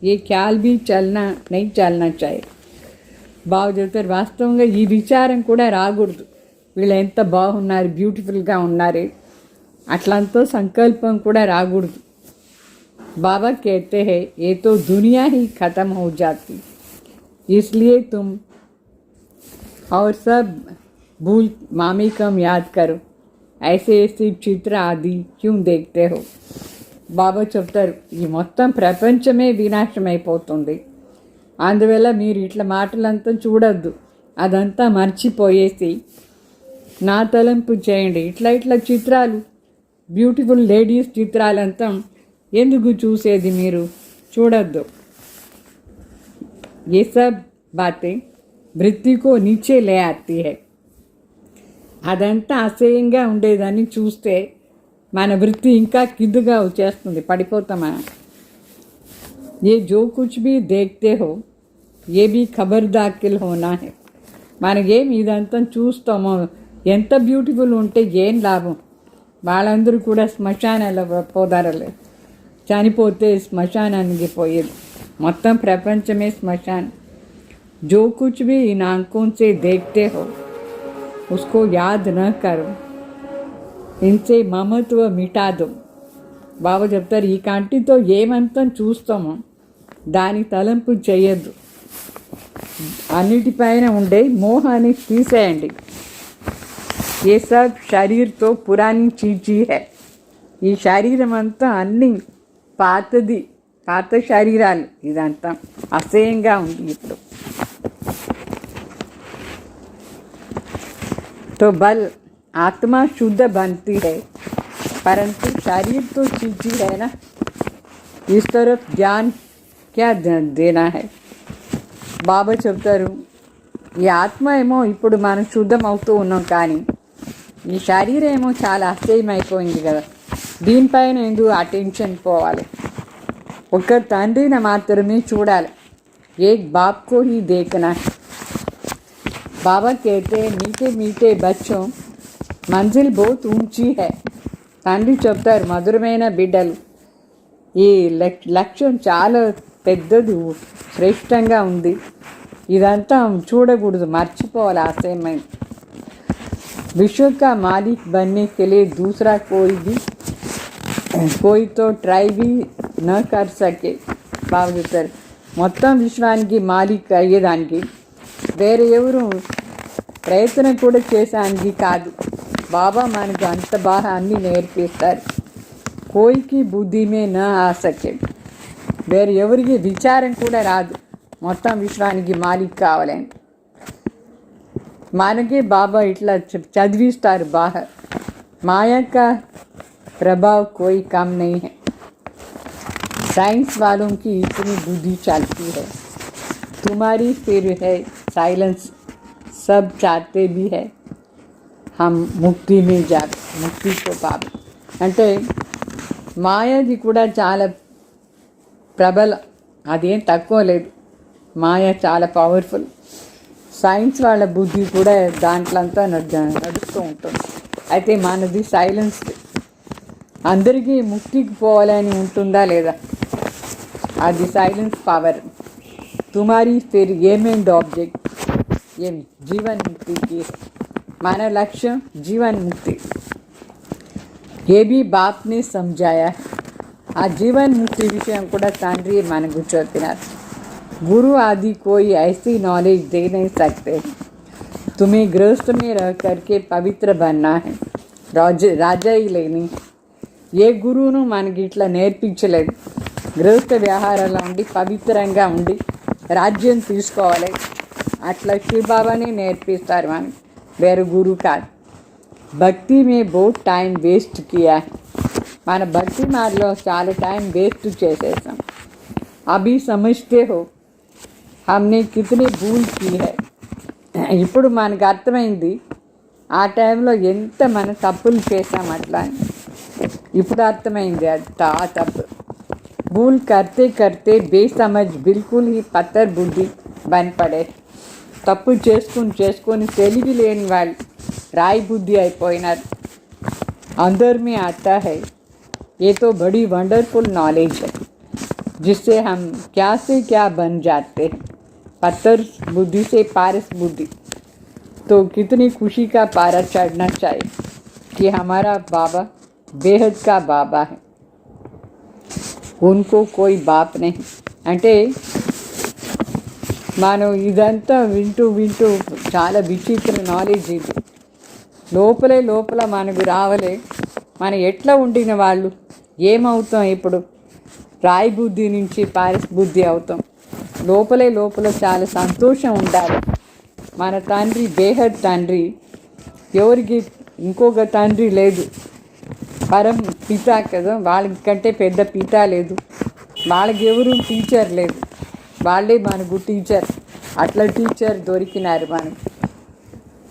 [SPEAKER 2] ఏ ఖ్యాల్ బీ నహీ చల్నా చాయే. బాగా చెప్తారు, వాస్తవంగా ఈ విచారం కూడా రాకూడదు, వీళ్ళు ఎంత బాగున్నారు బ్యూటిఫుల్గా ఉన్నారు అట్లంతో సంకల్పం కూడా రాకూడదు. बाबा कहते हैं ये तो दुनिया ही ख़त्म हो जाती, इसलिए तुम और सब भूल मामी कम याद करो, ऐसे ऐसे चित्र आदि क्यों देखते हो. బాబా చెప్తారు ఈ మొత్తం ప్రపంచమే వినాశమైపోతుంది, అందువల్ల మీరు ఇట్లా మాటలంతా చూడొద్దు, అదంతా మర్చిపోయేసి నా తలంపు చేయండి. ఇట్లా చిత్రాలు బ్యూటిఫుల్ లేడీస్ చిత్రాలంతా ఎందుకు చూసేది, మీరు చూడొద్దు. ये सब बातें वृत्ति को नीचे ले आती है. అదంతా అసహ్యంగా ఉండేదాన్ని చూస్తే మన వృత్తి ఇంకా కిందుగా వచ్చేస్తుంది, పడిపోతామా. ये जो कुछ भी देखते हो ये भी खबरदार होना है. మనకేం ఇదంతా చూస్తామో ఎంత బ్యూటిఫుల్ ఉంటే ఏం లాభం, వాళ్ళందరూ కూడా శ్మశానాల పోదారలే, చనిపోతే శ్మశానానికి పోయేది, మొత్తం ప్రపంచమే శ్మశానం. जो कुछ भी इन आंखों से देखते हो उसको याद न करो, इनसे మమత్వ మిటా దో. బాబా చెప్తారు ఈ కంటితో ఏమంతా చూస్తామో దాని తలంపు చేయొద్దు, అన్నిటిపైన ఉండే మోహాన్ని తీసేయండి. ये सब शरीर तो पुरानी चीज़ है, ఈ శరీరం అంతా అన్ని పాతది, పాత శరీరాలు, ఇదంతా అసహ్యంగా ఉంది ఇప్పుడు. तो बल आत्मा शुद्ध बनती है, परंतु शरीर तो चीज़ है ना, इस तरफ ध्यान क्या देना है. బాబా చెప్తారు ఈ ఆత్మ ఏమో ఇప్పుడు మనం శుద్ధం అవుతూ ఉన్నాం, కానీ ఈ శరీరం ఏమో చాలా అసహ్యం అయిపోయింది కదా, దీనిపైన ఎందుకు అటెన్షన్ పోవాలి, ఒక తండ్రిని మాత్రమే చూడాలి. ఏక్ బాప్ కో హీ దేఖనా హై. బాబా कहते मीठे मीठे बच्चों మంజిల్ बहुत ऊंची है. తండ్రి చెప్తారు మధురమైన బిడ్డలు, ఈ లక్ష్యం చాలా పెద్దది, శ్రేష్టంగా ఉంది, ఇదంతా చూడకూడదు, మర్చిపోవాలి అసహ్యమైన. विश्व का मालिक बनने के लिए दूसरा कोई तो ट्राई भी न कर सके. బాగా చెప్తారు మొత్తం విశ్వానికి మాలిక్ అయ్యేదానికి వేరే ఎవరు ప్రయత్నం కూడా చేసేదానికి కాదు. బాబా మనకు అంత బాగా అన్నీ నేర్పిస్తారు. కోయికి బుద్ధి మే నా ఆ సకే, వేరే ఎవరికి విచారం కూడా రాదు మొత్తం విశ్వానికి మాలిక్ కావాలని. మనకే బాబా ఇట్లా చదివిస్తారు బాగా. మాయా కా ప్రభాव कोई कम नहीं है. साइंस वालों की इतनी बुद्धि चलती है, तुम्हारी फिर है साइलेंस, सब चाहते भी है హమ్ ముక్తి మే జాతే ముక్తితో పాపం. అంటే మాయది కూడా చాలా ప్రబలం, అదేం తక్కువ లేదు. మాయ చాలా పవర్ఫుల్. సైన్స్ వాళ్ళ బుద్ధి కూడా దాంట్లో అంతా నడుస్తూ ఉంటుంది. అయితే మనది సైలెన్స్. అందరికీ ముక్తికి పోవాలని ఉంటుందా లేదా? అది సైలెన్స్ పవర్. తుమారీ ఫిర్ ఏమేంటి ఆబ్జెక్ట్? ఏమి జీవన్ ముక్తికి మన లక్ష్యం జీవన్ ముక్తి. ఏ బీ బాప్ని సమझाया. ఆ జీవన్ ముక్తి విషయం కూడా తండ్రి మనకు చెప్పినారు. गुरु आदि कोई ऐसी नॉलेज दे नहीं सकते. तुम्हें गृहस्थ में रह करके पवित्र बनना है, రాజా లేని ఏ గురువును మనకి ఇట్లా నేర్పించలేదు. గృహస్థ వ్యవహారాల్లో ఉండి పవిత్రంగా ఉండి రాజ్యం తీసుకోవాలి, అట్లా శివబాబానే నేర్పిస్తారు మనకి, వేరే గురువు కాదు. భక్తి మే బహుత్ టైం వేస్ట్ కియా. మన భక్తి మార్లో చాలా టైం వేస్ట్ చేసేసాం. అభి సమజ్తే హో हमने कितनी भूल की है. ఇప్పుడు మనకు అర్థమైంది ఆ టైంలో ఎంత మన తప్పులు చేసాం అట్లా. ఇప్పుడు అర్థమైంది అది ఆ తప్పు. భూల్ కర్తే కర్తే బేసమజ్ బిల్కుల్ హీ పత్తర్ బుద్ధి బన్పడే. తప్పు చేసుకొని తెలివి లేని వాళ్ళు రాయి బుద్ధి అయిపోయినారు. अंदर में आता है ये तो बड़ी वंडरफुल नॉलेज है जिससे हम क्या से क्या बन जाते हैं. पत्थर बुद्धि से पारस बुद्धि. तो कितनी खुशी का पारा चढ़ना चाहिए कि हमारा बाबा बेहद का बाबा है, उनको कोई बाप नहीं. అంటే మనం ఇదంతా వింటూ చాలా విచిత్ర నాలెడ్జ్ ఇది. లోపల మనకు రావలే మనం ఎట్లా ఉండిన వాళ్ళు ఏమవుతాం. ఇప్పుడు రాయి బుద్ధి నుంచి పారస్ బుద్ధి అవుతాం. లోపల చాలా సంతోషం ఉండాలి. మన తండ్రి బేహద్ తండ్రి, ఎవరికి ఇంకొక తండ్రి లేదు. పరం పిత కదా, వాళ్ళకి కంటే పెద్ద పిత లేదు. వాళ్ళకి ఎవరు టీచర్ లేదు, వాళ్ళే మనకు టీచర్. అట్లా టీచర్ దొరికినారు మనకు.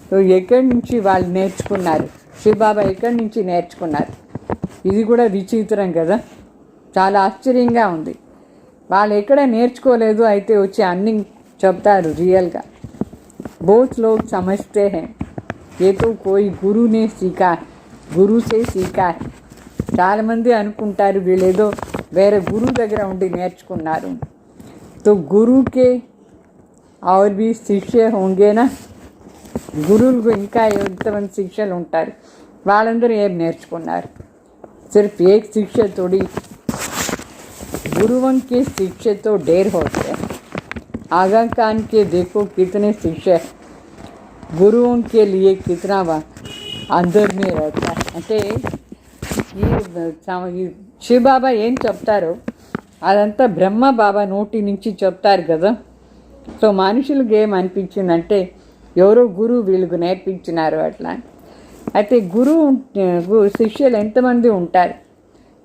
[SPEAKER 2] సో ఎక్కడి నుంచి వాళ్ళు నేర్చుకున్నారు, శివబాబా ఎక్కడి నుంచి నేర్చుకున్నారు? ఇది కూడా విచిత్రం కదా, చాలా ఆశ్చర్యంగా ఉంది. వాళ్ళు ఎక్కడ నేర్చుకోలేదు, అయితే వచ్చి అన్ని చెప్తారు రియల్గా. బహుత్ లోగ్ సమజ్తే హై ఏ తో కోయి గురునే సీఖా హై, గురుసే సీఖా హై. చాలామంది అనుకుంటారు వీళ్ళేదో వేరే గురువు దగ్గర ఉండి నేర్చుకున్నారు. తో గురువుకే और भी శిష్య హోంగేనా. గురువులకు ఇంకా ఎంతమంది శిష్యులు ఉంటారు, వాళ్ళందరూ ఏం నేర్చుకున్నారు? సిర్ఫ్ ఏక్ శిక్ష తోడి. गुरुओं के शिक्षे तो ढेर होते हैं. आगा कान के देखो कितने शिष्य हैं, गुरुओं के लिए कितना अंदर में रहता है. అంటే ఈ శివబాబా ఏం చెప్తారో అదంతా బ్రహ్మ బాబా నోటి నుంచి చెప్తారు కదా. సో మనుషులకు ఏం అనిపించిందంటే ఎవరో గురువు వీళ్ళకు నేర్పించినారు అట్లా. అయితే గురువు శిష్యులు ఎంతమంది ఉంటారు?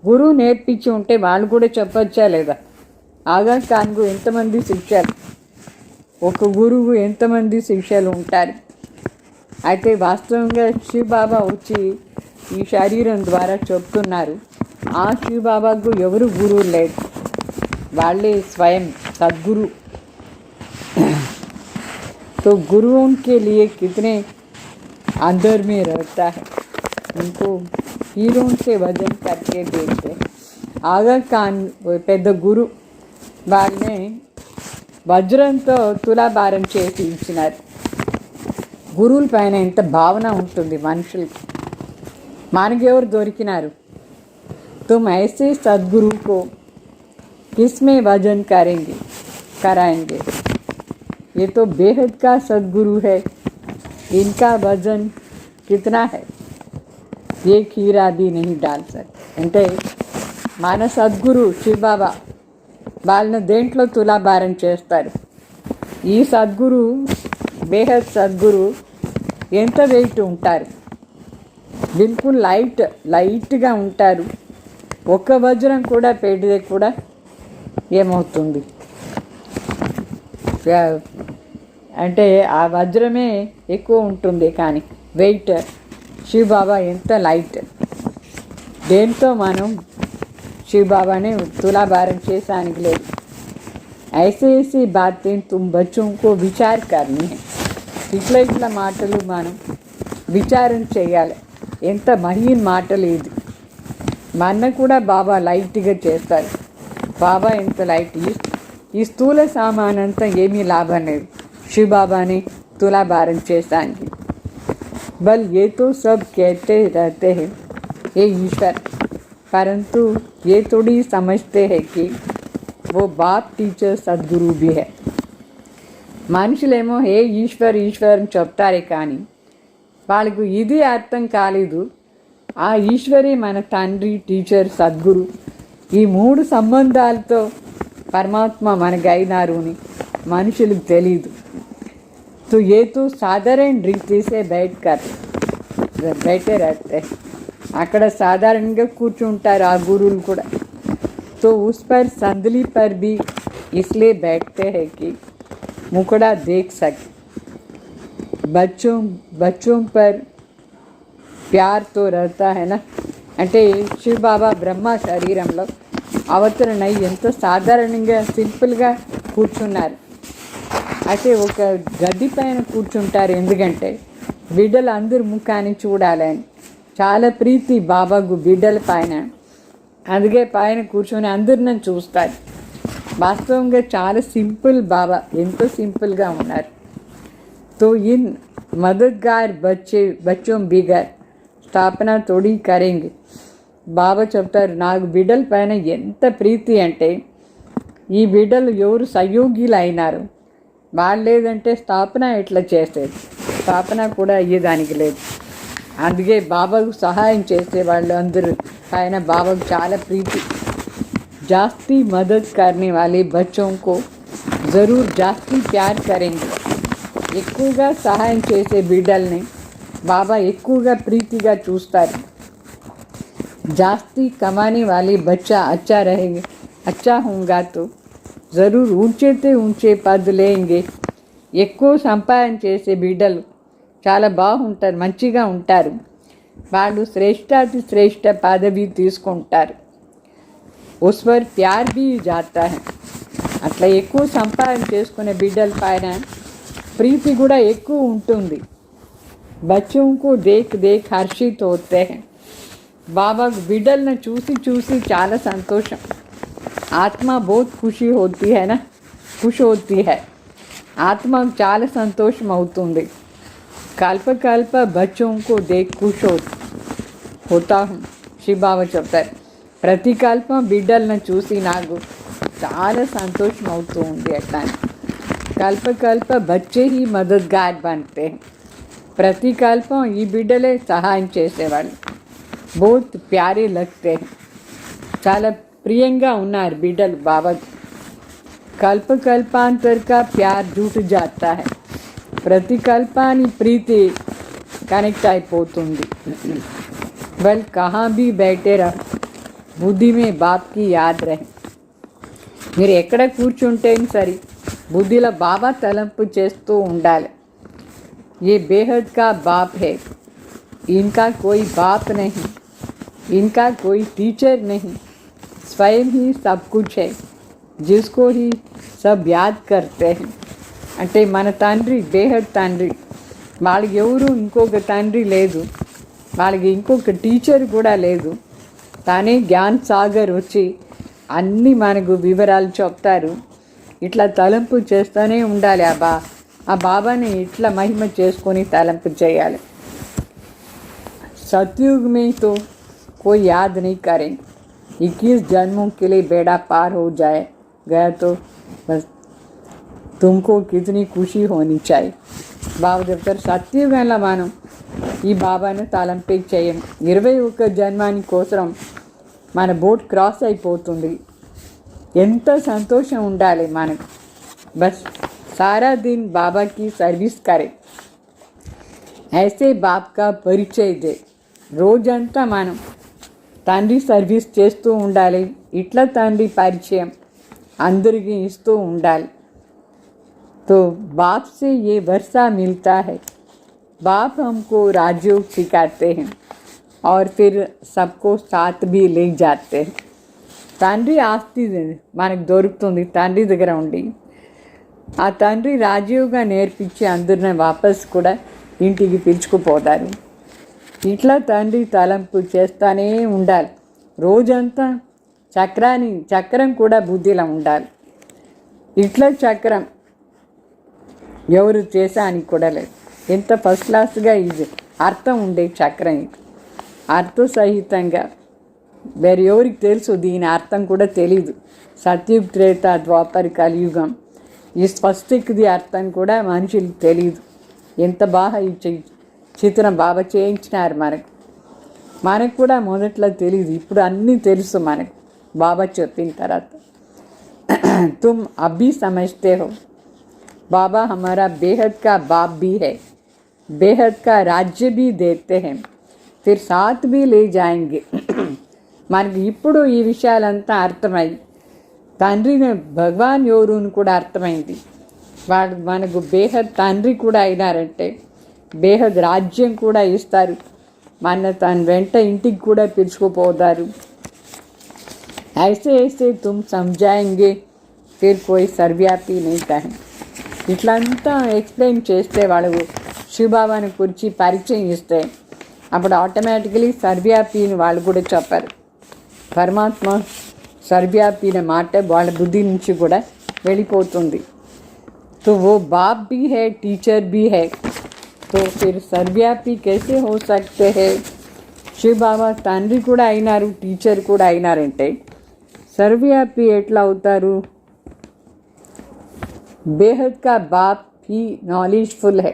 [SPEAKER 2] గురువు నేర్పించి ఉంటే వాళ్ళు కూడా చెప్పచ్చా లేదా? ఆగా ఖాన్కు ఎంతమంది శిష్యులు, ఒక గురువు ఎంతమంది శిష్యులు ఉంటారు? అయితే వాస్తవంగా శివబాబా వచ్చి ఈ శరీరం ద్వారా చెప్తున్నారు, ఆ శివబాబాకు ఎవరు గురువు లేదు, వాళ్ళే స్వయం సద్గురు. तो गुरुओं के लिए कितने अंदर में रहता है, उनको हीरों से वजन करके देखते. आगा खान పెద్ద గురు వాళ్ళని వజ్రంతో తులాభారం చేసి ఇచ్చినారు. గురువుల పైన ఎంత భావన ఉంటుంది మనుషులకి. మనకెవరు దొరికినారు? तुम ऐसे सदगुरु को किसमें वजन कराएंगे? ये तो बेहद का सदगुरु है, इनका वजन कितना है ये खीरा भी नहीं डाल सकते. అంటే మన సద్గురు శివబాబా వాళ్ళని దేంట్లో తులాభారం చేస్తారు. ఈ సద్గురు బేహద్ సద్గురు ఎంత వెయిట్ ఉంటారు? బిల్కుల్ లైట్గా ఉంటారు. ఒక్క వజ్రం కూడా పెడితే కూడా ఏమవుతుంది అంటే ఆ వజ్రమే ఎక్కువ ఉంటుంది కానీ వెయిట్ శివ్ బాబా ఎంత లైట్, దేంతో మనం शिव बाबा ने तुलाभाరం చేసానికి లేదు. ऐसे ऐसी बातें तुम बच्चों को विचार करनी है. ఇట్లా మాటలు మనం విచారం చేయాలి. ఎంత మహీన్ మాటలు ఇది. మన కూడా బాబా లైట్గా చేస్తారు. బాబా ఎంత లైట్. ఈ స్థూల సామానంతా ఏమీ లాభం లేదు शिव बाबा ने तुलाभाరం చేసానికి. बल ये तो सब कहते रहते हैं ये ईश्वर, परंतु ये थोड़ी समझते हैं कि वो बाप टीचर सद्गुरु भी है. మనుషులేమో హే ఈశ్వర్ ఈశ్వర్ అని చెప్తారే కానీ వాళ్ళకు ఇది అర్థం కాలేదు. ఆ ఈశ్వరే మన తండ్రి, టీచర్, సద్గురు. ఈ మూడు సంబంధాలతో పరమాత్మ మనకైనారు అని మనుషులకు తెలీదు. तो ये तो साधारण रीति से बैठे रहते हैं. అక్కడ సాధారణంగా కూర్చుంటారు ఆ గురువులు కూడా. तो उस पर संदली पर भी इसलिए बैठते हैं कि मुकड़ा देख सके. बच्चों पर प्यार तो रहता है ना. అంటే శివ బాబా బ్రహ్మ శరీరంలో అవతరణ ఎంత సాధారణంగా సింపుల్గా కూర్చున్నారు. అయితే ఒక గది పైన కూర్చుంటారు. ఎందుకంటే బిడ్డలు అందరు ముఖాన్ని చూడాలని చాలా ప్రీతి బాబాకు బిడ్డల పైన. అందుకే పైన కూర్చొని అందరిని చూస్తారు. వాస్తవంగా చాలా సింపుల్ బాబా, ఎంతో సింపుల్గా ఉన్నారు. तो इन मददगार बच्चों बिगर స్థాపన తోడి కరేంగే. బాబా చెప్తారు నాకు బిడ్డల పైన ఎంత ప్రీతి అంటే ఈ బిడ్డలు ఎవరు సహయోగిలు అయినారు వాళ్ళు లేదంటే స్థాపన ఎట్లా చేసేది. స్థాపన కూడా అయ్యేదానికి లేదు. అందుకే బాబాకు సహాయం చేసే వాళ్ళు అందరూ పైన బాబాకు చాలా ప్రీతి. జాస్తి మదద్ करने वाले बच्चों को ज़रूर జాస్తి प्यार करेंगे. ఎక్కువగా సహాయం చేసే బిడ్డల్ని బాబా ఎక్కువగా ప్రీతిగా చూస్తారు. జాస్తి कमाने वाले बच्चा अच्छा होगा तो ज़रूर ऊंचे पद लेंगे. ఎక్కువ సంపాదన చేసే బిడ్డలు చాలా బాగుంటారు, మంచిగా ఉంటారు. వాళ్ళు శ్రేష్టాతి శ్రేష్ట పదవి తీసుకుంటారు. ఉస్ పర్ ప్యార్ भी जाता है. అట్లా ఎక్కువ సంపాదన చేసుకునే బిడ్డల పైన ప్రీతి కూడా ఎక్కువ ఉంటుంది. बच्चों को देख हर्षित होते हैं. బాబాకు బిడ్డలను చూసి చాలా సంతోషం. ఆత్మ बहुत खुशी होती है ना, खुश होती है. ఆత్మకు చాలా సంతోషం అవుతుంది. కల్ప बच्चों को देख खुश होता हूँ. శివ బాబా చెప్తారు ప్రతి కల్పం బిడ్డలను చూసి నాకు చాలా సంతోషం అవుతూ ఉంది. అట్లా కల్ప బచ్చే ही मददगार बनते हैं. ప్రతి కల్పం ఈ బిడ్డలే సహాయం చేసేవాళ్ళు. बहुत प्यारे लगते हैं. చాలా ప్రియంగా ఉన్నారు బిడ్డలు బాబా. కల్పాంతర్ కా ప్యార్ జూట్ జాతా హై. ప్రతి కల్పాని ప్రీతి కనెక్ట్ అయిపోతుంది. బల్ కహా భీ బైఠే రహో బుద్ధి మే బాప్ కి యాద్ రహే. మీరు ఎక్కడ కూర్చుంటే సరే బుద్ధిలో బాబా తలంపు చేస్తూ ఉండాలి. ये बेहद का बाप है. इनका कोई बाप नहीं, इनका कोई टीचर नहीं, स्वयं ही सब कुछ है जिसको ही सब याद करते हैं. అంటే మన తండ్రి బేహద్ తండ్రి. వాళ్ళకి ఎవరు ఇంకొక తండ్రి లేదు, వాళ్ళకి ఇంకొక టీచర్ కూడా లేదు. తానే జ్ఞాన్ సాగర్ వచ్చి అన్నీ మనకు వివరాలు చెప్తారు. ఇట్లా తలంపు చేస్తూనే ఉండాలి. ఆ బాబాని ఇట్లా మహిమ చేసుకొని తలంపు చేయాలి. सतयुग में तो कोई याद नहीं करेंगे. 21 जन्मों के लिए बेड़ा पार हो गया तो बस तुमको कितनी खुशी होनी चाहिए. బాబా చెప్తారు సత్యుగంలో మనం ఈ బాబాను తలంపే చేయం. 21 జన్మాని కోసం మన బోట్ క్రాస్ అయిపోతుంది. ఎంత సంతోషం ఉండాలి మనకు. బస్ सारा दिन बाबा की सर्विस करे. ऐसे बाप का परिचय दे. రోజంతా మనం తండ్రి సర్వీస్ చేస్తూ ఉండాలి. ఇట్లా తండ్రి పరిచయం అందరికీ ఇస్తూ ఉండాలి. तो बाप से ये वर्षा मिलता है बाप हमको राजयोग सिखाते हैं और फिर सबको साथ भी ले जाते हैं. తండ్రి ఆస్తి మనకు దొరుకుతుంది తండ్రి దగ్గర ఉండి. ఆ తండ్రి రాజయోగా నేర్పించి అందరిని వాపస్ కూడా ఇంటికి పిలుచుకుపోతారు. ఇట్లా తండ్రి తలంపు చేస్తూనే ఉండాలి రోజంతా. చక్రం కూడా బుద్ధిలో ఉండాలి. ఇట్లా చక్రం ఎవరు చేసానికి కూడా లేదు. ఎంత ఫస్ట్ క్లాస్గా ఇది అర్థం ఉండే చక్రం. ఇది అర్థసహితంగా వేరే ఎవరికి తెలుసు, దీని అర్థం కూడా తెలీదు. సత్యుగ్, త్రేత, ద్వాపర్, కలియుగం ఈ స్వస్తిక్ది అర్థం కూడా మనుషులకు తెలీదు. ఎంత బాగా ఈ చిత్రం బాగా చేయించినారు మనకు కూడా మొదట్లో తెలీదు, ఇప్పుడు అన్నీ తెలుసు మనకు బాబా చెప్పిన తర్వాత. తుమ్ అభి సమజ్తే హో బాబా హమారా బేహద్ కా బాప్ భీ హై, బేహద్ కా రాజ్య భీ దేతే హై, ఫిర్ సాత్ భీ లే జాయింగే. మనకి ఇప్పుడు ఈ విషయాలంతా అర్థమై తండ్రిని భగవాన్ ఎవరుని కూడా అర్థమైంది. వాడు మనకు బేహద్ తండ్రి కూడా అయినారంటే బేహద్ రాజ్యం కూడా ఇస్తారు. తన వెంట ఇంటికి కూడా పిలుచుకుపోతారు. ऐसे ऐसे तुम समझाएंगे फिर कोई सर्वव्यापी नहीं कहे. ఇట్లంతా ఎక్స్ప్లెయిన్ చేస్తే వాళ్ళు శివబాబాని గురించి పరిచయం ఇస్తే అప్పుడు ఆటోమేటికలీ సర్వ్యాపిని వాళ్ళు కూడా చెప్పారు. పరమాత్మ సర్వ్యాపిన మాట వాళ్ళ బుద్ధి నుంచి కూడా వెళ్ళిపోతుంది. तो वो बाप भी है, टीचर भी है, तो फिर सर्वव्यापी कैसे हो सकते हैं? శివ బాబా తండ్రి కూడా అయినారు, టీచర్ కూడా అయినారంటే सर्वव्यापी ఎట్లా అవుతారు? बेहद का बाप ही नॉलेजफुल है,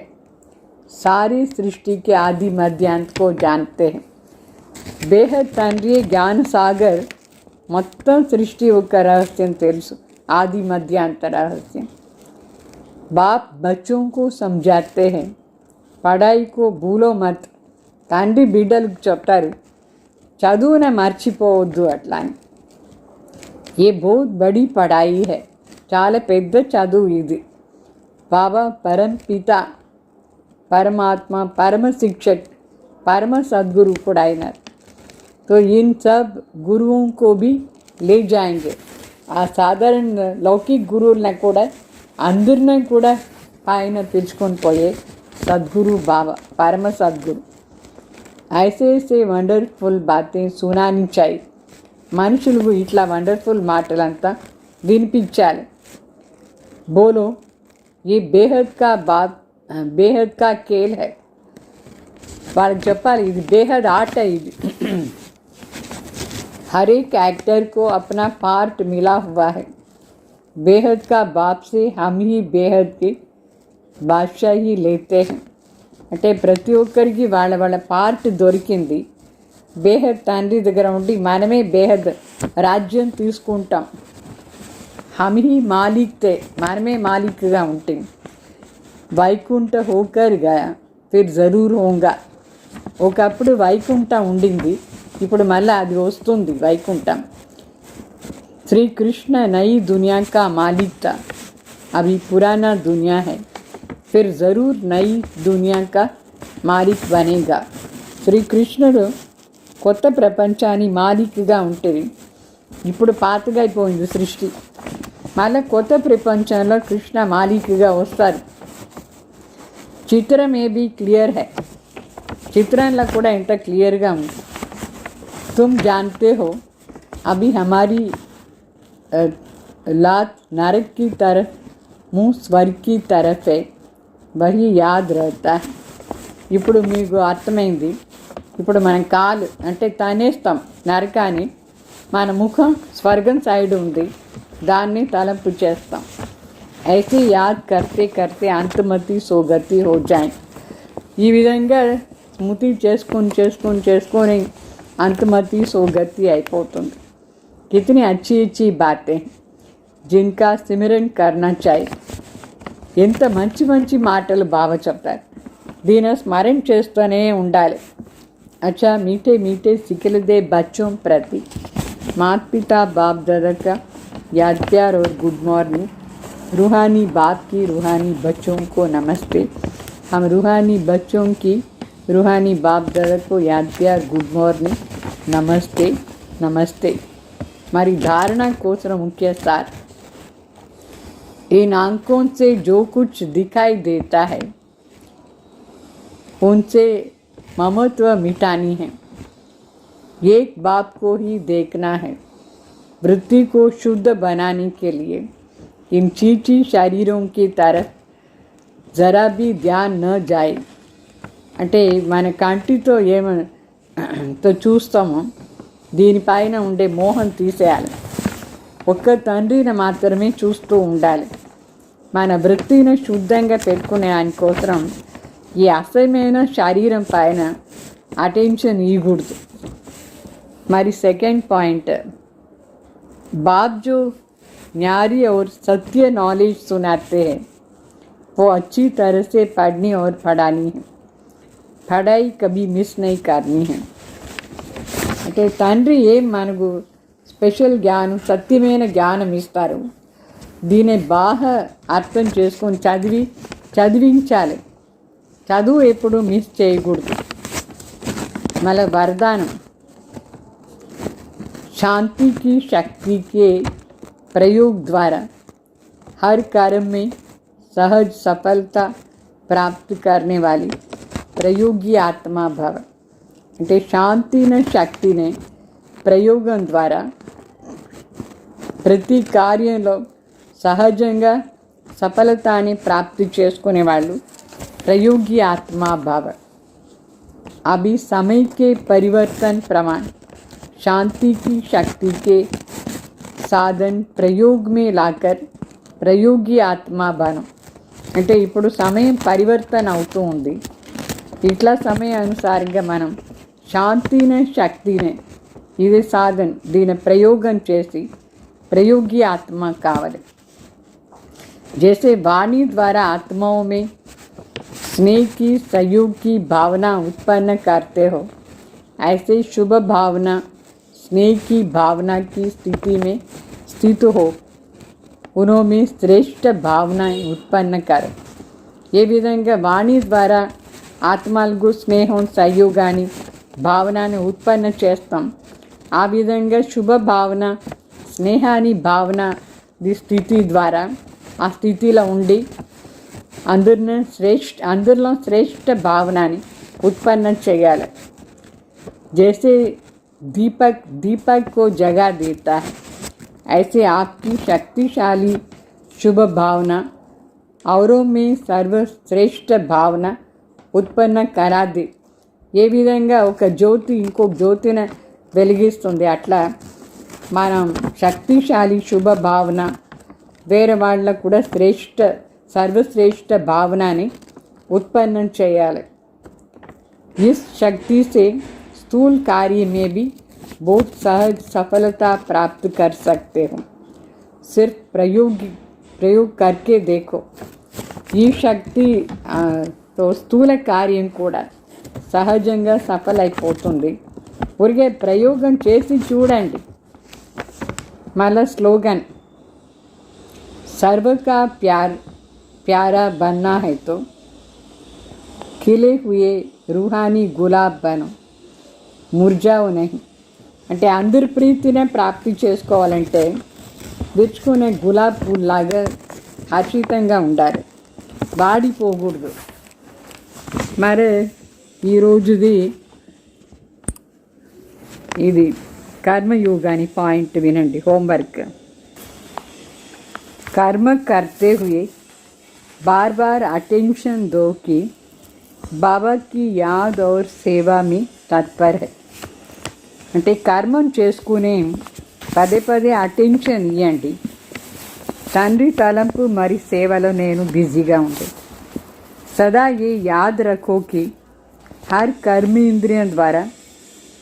[SPEAKER 2] सारी सृष्टि के आदि मध्यांत को जानते हैं. बेहद తండ్రి జ్ఞాన సాగర్, మొత్తం సృష్టి యొక్క రహస్యం తెలుసు, ఆది మధ్యాంత రహస్యం. बाप बच्चों को समझाते हैं, पढ़ाई को भूलो मत. తండ్రి బిడ్డలకు చెప్తారు చదువునే మర్చిపోవద్దు అట్లా అని. ये बहुत बड़ी पढ़ाई है, చాలా పెద్ద చదువు ఇది. బాబా పరం పిత, పరమాత్మ, పరమ శిక్షక్, పరమ సద్గురు కూడా అయినారు. तो इन सब गुरुओं को भी ले जाएंगे. ఆ సాధారణ లౌకిక గురువులను కూడా అందరినీ కూడా పైన పిలుచుకొని పోయే సద్గురు బాబా, పరమ సద్గురు. ऐसे ऐसे వండర్ఫుల్ బాతే సునాని చాయి. మనుషులకు ఇట్లా వండర్ఫుల్ మాటలంతా వినిపించాలి. బోలో ये बेहद का बाप, बेहद का खेल है. వాళ్ళకి చెప్పాలి ఇది బేహద్ ఆట. ఇది हर एक एक्टर को अपना पार्ट मिला हुआ है. बेहद का बाप से हम ही बेहद की बादशाही लेते हैं. అంటే ప్రతి ఒక్కరికి వాళ్ళ వాళ్ళ పార్ట్ దొరికింది. బేహద్ తండ్రి దగ్గర ఉండి మనమే బేహద్ రాజ్యం తీసుకుంటాం. हम ही मालिक थे, మనమే మాలిక్గా ఉంటాం. వైకుంఠ హోకర్ గయా ఫిర్ జరూర్ హోంగా. ఒకప్పుడు వైకుంఠం ఉండింది, ఇప్పుడు మళ్ళీ అది వస్తుంది వైకుంఠం. శ్రీకృష్ణ నई दुनिया का मालिक था, अभी पुराना दुनिया है, फिर ज़रूर नई दुनिया का मालिक बनेगा. శ్రీకృష్ణుడు కొత్త ప్రపంచాన్ని మాలిక్గా ఉంటుంది. ఇప్పుడు పాతగా అయిపోయింది సృష్టి, మళ్ళీ కొత్త ప్రపంచంలో కృష్ణ మాలిక్గా వస్తారు. చిత్రం ఏ బీ క్లియర్ హై, చిత్రంలో కూడా ఎంత క్లియర్గా ఉంది. तुम जानते हो अभी हमारी लात नरक की तरफ, मुँह स्वर्ग की तरफ है, वही याद रहता है. ఇప్పుడు మీకు అర్థమైంది. ఇప్పుడు మనం కాలు అంటే తనేస్తాం నరకాన్ని, మన ముఖం స్వర్గం సైడ్ ఉంది, దాన్ని తలంపు చేస్తాం. ऐसे याद करते करते अंतमति सोगति हो जाए. ఈ విధంగా స్మృతి చేసుకొని अंतमति सोगति అయిపోతుంది. कितनी अच्छी अच्छी बातें जिनका सिमरन करना चाहिए. ఎంత మంచి మంచి మాటలు బాగా చెప్తారు, దీని స్మరణ చేస్తూనే ఉండాలి. अच्छा मीठे मीठे सिखलदे बच्चों प्रति माता पिता बाप दादा का याद प्यार और गुड मॉर्निंग. रूहानी बाप की रूहानी बच्चों को नमस्ते. हम रूहानी बच्चों की रूहानी बाप दादा को याद किया। गुड मॉर्निंग, नमस्ते नमस्ते। हमारी धारणा कोसर मुख्य सार, इन आंखों से जो कुछ दिखाई देता है उनसे ममत्व मिटानी है। एक बाप को ही देखना है। वृत्ति को शुद्ध बनाने के लिए इन चीची शरीरों की तरफ जरा भी ध्यान न जाए। అంటే మన కంటితో ఏమో చూస్తామో దీనిపైన ఉండే మోహం తీసేయాలి. ఒక్క తండ్రిని మాత్రమే చూస్తూ ఉండాలి. మన వృత్తిని శుద్ధంగా పెట్టుకునే దానికోసం ఈ అసహ్యమైన శరీరం పైన అటెన్షన్ ఇవ్వకూడదు. మరి సెకండ్ పాయింట్, बाप जो न्यारी और सत्य नॉलेज सुनाते हैं वो अच्छी तरह से पढ़नी और पढ़ानी है। पढ़ाई कभी मिस नहीं करनी है. అంటే తండ్రి ఏం మనకు స్పెషల్ జ్ఞానం, సత్యమైన జ్ఞానం ఇస్తారు. దీన్ని బాగా అర్థం చేసుకొని చదివించాలి. చదువు ఎప్పుడు మిస్ చేయకూడదు. మళ్ళీ వరదానం, शांति की शक्ति के प्रयोग द्वारा हर कार्य में सहज सफलता प्राप्त करने वाली प्रयोगी आत्मा भव. అంటే శాంతిని శక్తిని ప్రయోగం ద్వారా ప్రతి కార్యంలో సహజంగా సఫలతాన్ని ప్రాప్తి చేసుకునే వాళ్ళు ప్రయోగి ఆత్మా భవ. अभी समय के परिवर्तन प्रमाण शांति की शक्ति के साधन प्रयोग में लाकर ప్రయోగి ఆత్మా బనం. అంటే ఇప్పుడు సమయం పరివర్తన అవుతూ ఉంది. ఇట్లా సమయానుసారంగా మనం శాంతిని శక్తిని ఇది సాధన దీని ప్రయోగం చేసి ప్రయోగి ఆత్మ కావాలి. जैसे वाणी द्वारा आत्माओं में स्नेह की सहयोग की भावना उत्पन्न करते हो, ऐसे शुभ भावना स्नेह की भावना की स्थिति में स्थित हो उनमें श्रेष्ठ भावनाएं उत्पन्न कर. ये విధంగా వాణి ద్వారా ఆత్మలకు స్నేహం సహయోగాన్ని భావనని ఉత్పన్న చేస్తాం. ఆ విధంగా శుభ భావన స్నేహాని భావన ది స్థితి ద్వారా ఆ స్థితిలో ఉండి అందరిలో శ్రేష్ఠ భావనని ఉత్పన్నం చేయాలి. जैसे दीपक को जगा देता है, ऐसे आपकी शक्तिशाली शुभ भावना औरों में सर्वश्रेष्ठ भावना उत्पन्न करा दे. ఏ విధంగా ఒక జ్యోతి ఇంకొక జ్యోతిని వెలిగిస్తుంది, అట్లా మనం శక్తిశాలి శుభ భావన వేరే వాళ్ళకు కూడా సర్వశ్రేష్ఠ భావనని ఉత్పన్నం చేయాలి. इस शक्ति से स्थूल कार्य में भी बहुत सहज सफलता प्राप्त कर सकते हो. सिर्फ प्रयोग करके देखो. ఈ శక్తితో స్థూల కార్యం కూడా సహజంగా సఫలైపోతుంది. ఊరికే ప్రయోగం చేసి చూడండి. మళ్ళా స్లోగన్, सर्व का प्यारा बनना है तो खिले हुए रूहानी गुलाब बनो, ముర్జావు నహి. అంటే అందరి ప్రీతినే ప్రాప్తి చేసుకోవాలంటే విచ్చుకునే గులాబ్ పూల్లాగా హర్షితంగా ఉండాలి, వాడిపోకూడదు. మరి ఈరోజుది ఇది కర్మయోగాని పాయింట్ వినండి. होमवर्क, कर्म करते हुए बार बार अटेंशन दो कि बाबा की याद और सेवा में तत्पर है. అంటే కర్మం చేసుకునే పదే పదే అటెన్షన్ ఇవ్వండి. తండ్రి తలంపు మరి సేవలో నేను బిజీగా ఉంది. सदा ये याद रखो कि हर कर्म इंद्रियों द्वारा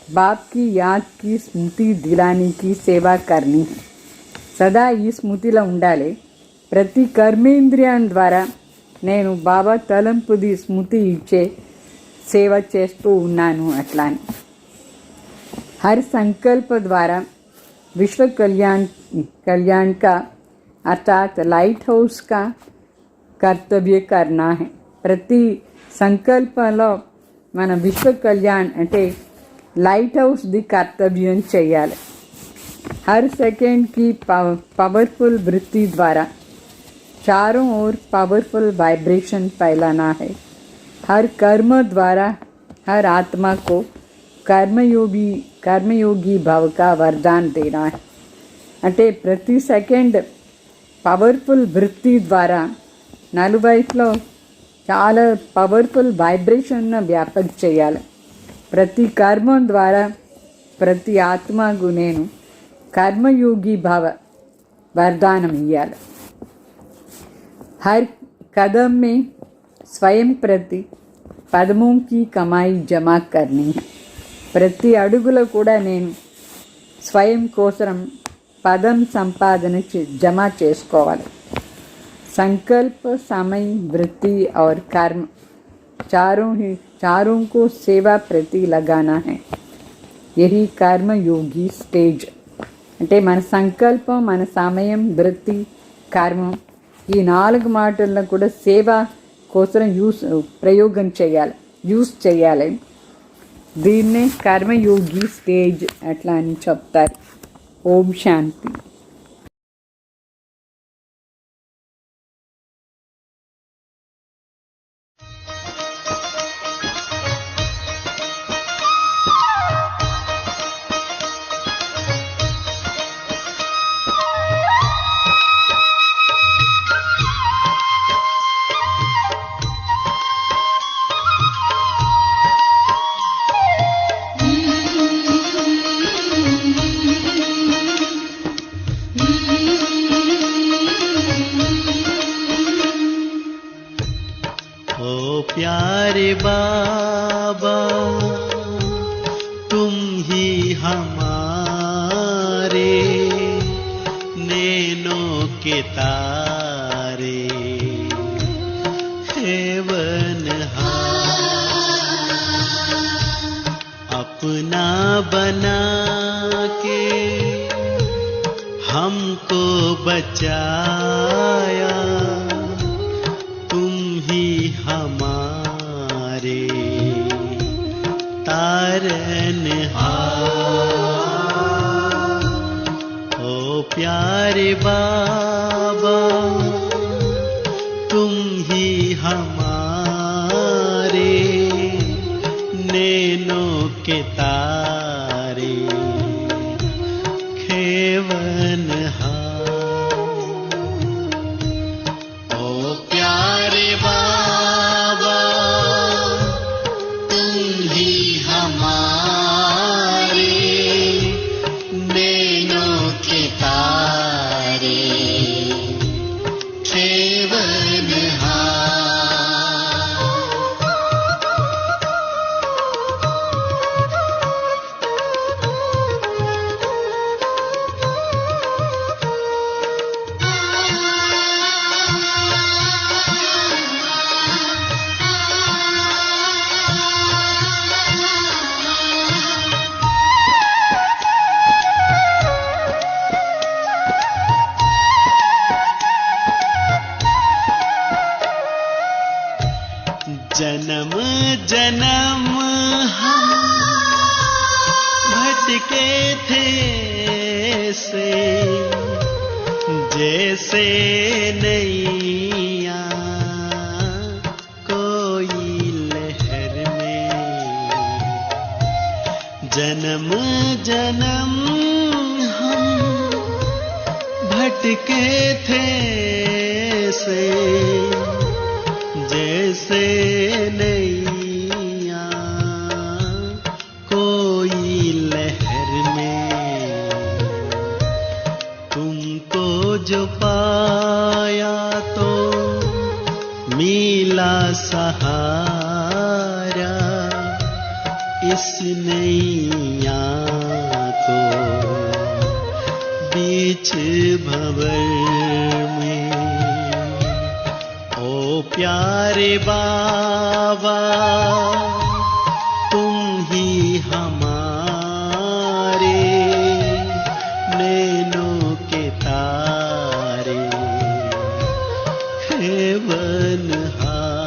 [SPEAKER 2] बाप की याद की स्मृति दिलाने की सेवा करनी है. సదా ఈ స్మృతిలో ఉండాలి. ప్రతి కర్మేంద్రియం ద్వారా నేను బాబా తలంపుది స్మృతి ఇచ్చే సేవ చేస్తూ ఉన్నాను అట్లా అని. हर संकल्प द्वारा विश्व कल्याण का अर्थात लाइट हाउस का कर्तव्य करना है. ప్రతి సంకల్పంలో మన విశ్వ కళ్యాణ్ అంటే లైట్ హౌస్ది కర్తవ్యం చేయాలి. हर सेकंड की पावरफुल वृत्ति द्वारा चारों ओर पावरफुल वाइब्रेशन फैलाना है. हर कर्म द्वारा हर आत्मा को कर्मयोगी भाव का वरदान देना है. అంటే ప్రతి సెకండ్ పవర్ఫుల్ వృత్తి ద్వారా నలువైపులో చాలా పవర్ఫుల్ వైబ్రేషన్ వ్యాపక చేయాలి. ప్రతి కర్మం ద్వారా ప్రతి ఆత్మకు నేను कर्मयोगी भाव वरदान इयाल. हर कदम में स्वयं प्रति पदमों की कमाई जमा करनी है. प्रति अडुगुलो कूडा नेनु स्वयं कोसరం पदम संपादन जमा चेसुकोवाली. संकल्प, समय, वृत्ति और कर्म चारों को सेवा प्रति लगाना है. यही कर्मयोगी स्टेज. అంటే మన సంకల్పం, మన సమయం, వృత్తి, కర్మం ఈ 4 మాటల్లో కూడా సేవ కోసం ప్రయోగం చేయాలి, యూస్ చేయాలి. దీన్నే కర్మయోగి స్టేజ్ అట్లా అని చెప్తారు. ఓం శాంతి.
[SPEAKER 3] प्यारे बाबा तुम ही हमारे नैनों के तारे हेवनहार. अपना बना के हमको बचाया, हमारे तारनहार. ओ प्यारे बाबा तुम ही हमारे नैनों के तारे खेवनहार. जन्म जन्म हम भटके थे से, जैसे नैया कोई लहर में. जन्म जन्म हम भटके थे से, जैसे नैया कोई लहर में. तुमको जो पाया तो मिला सहारा, इस नैया को बीच भंवर में. ओ प्यारे बाबा तुम ही हमारे नैनों के तारे हेवनहार.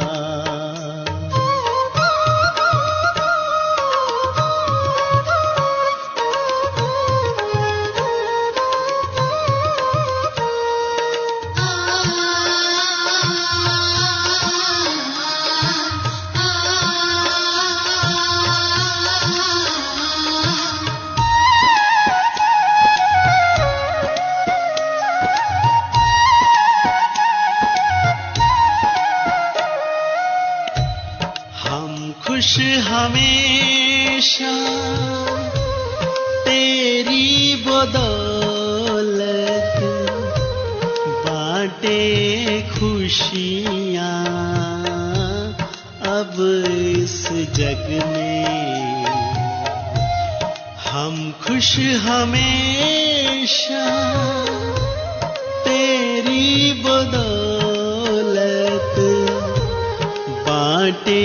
[SPEAKER 3] तेरी बदौलत बांटे खुशियाँ अब इस जग में। हम खुश हमेशा तेरी बदौलत बांटे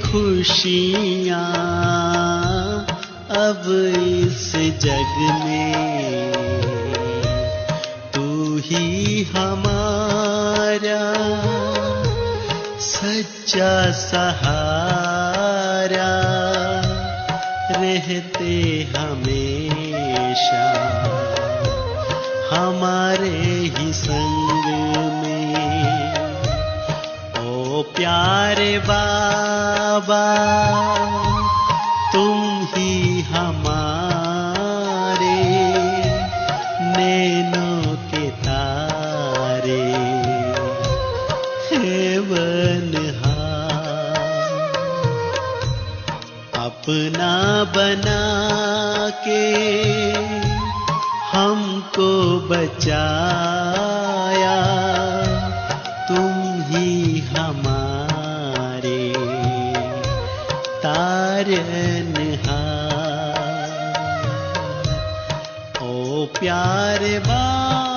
[SPEAKER 3] खुशियाँ अब इस जग में। तू ही हमारा सच्चा सहारा रहते हमेशा हमारे ही संग में। ओ प्यारे बाबा तुम ही हमारे नैनों के तारे हेवनहार। अपना बना के हमको बचाया तुम ही हमारे तारनहार। ओ प्यारे बाबा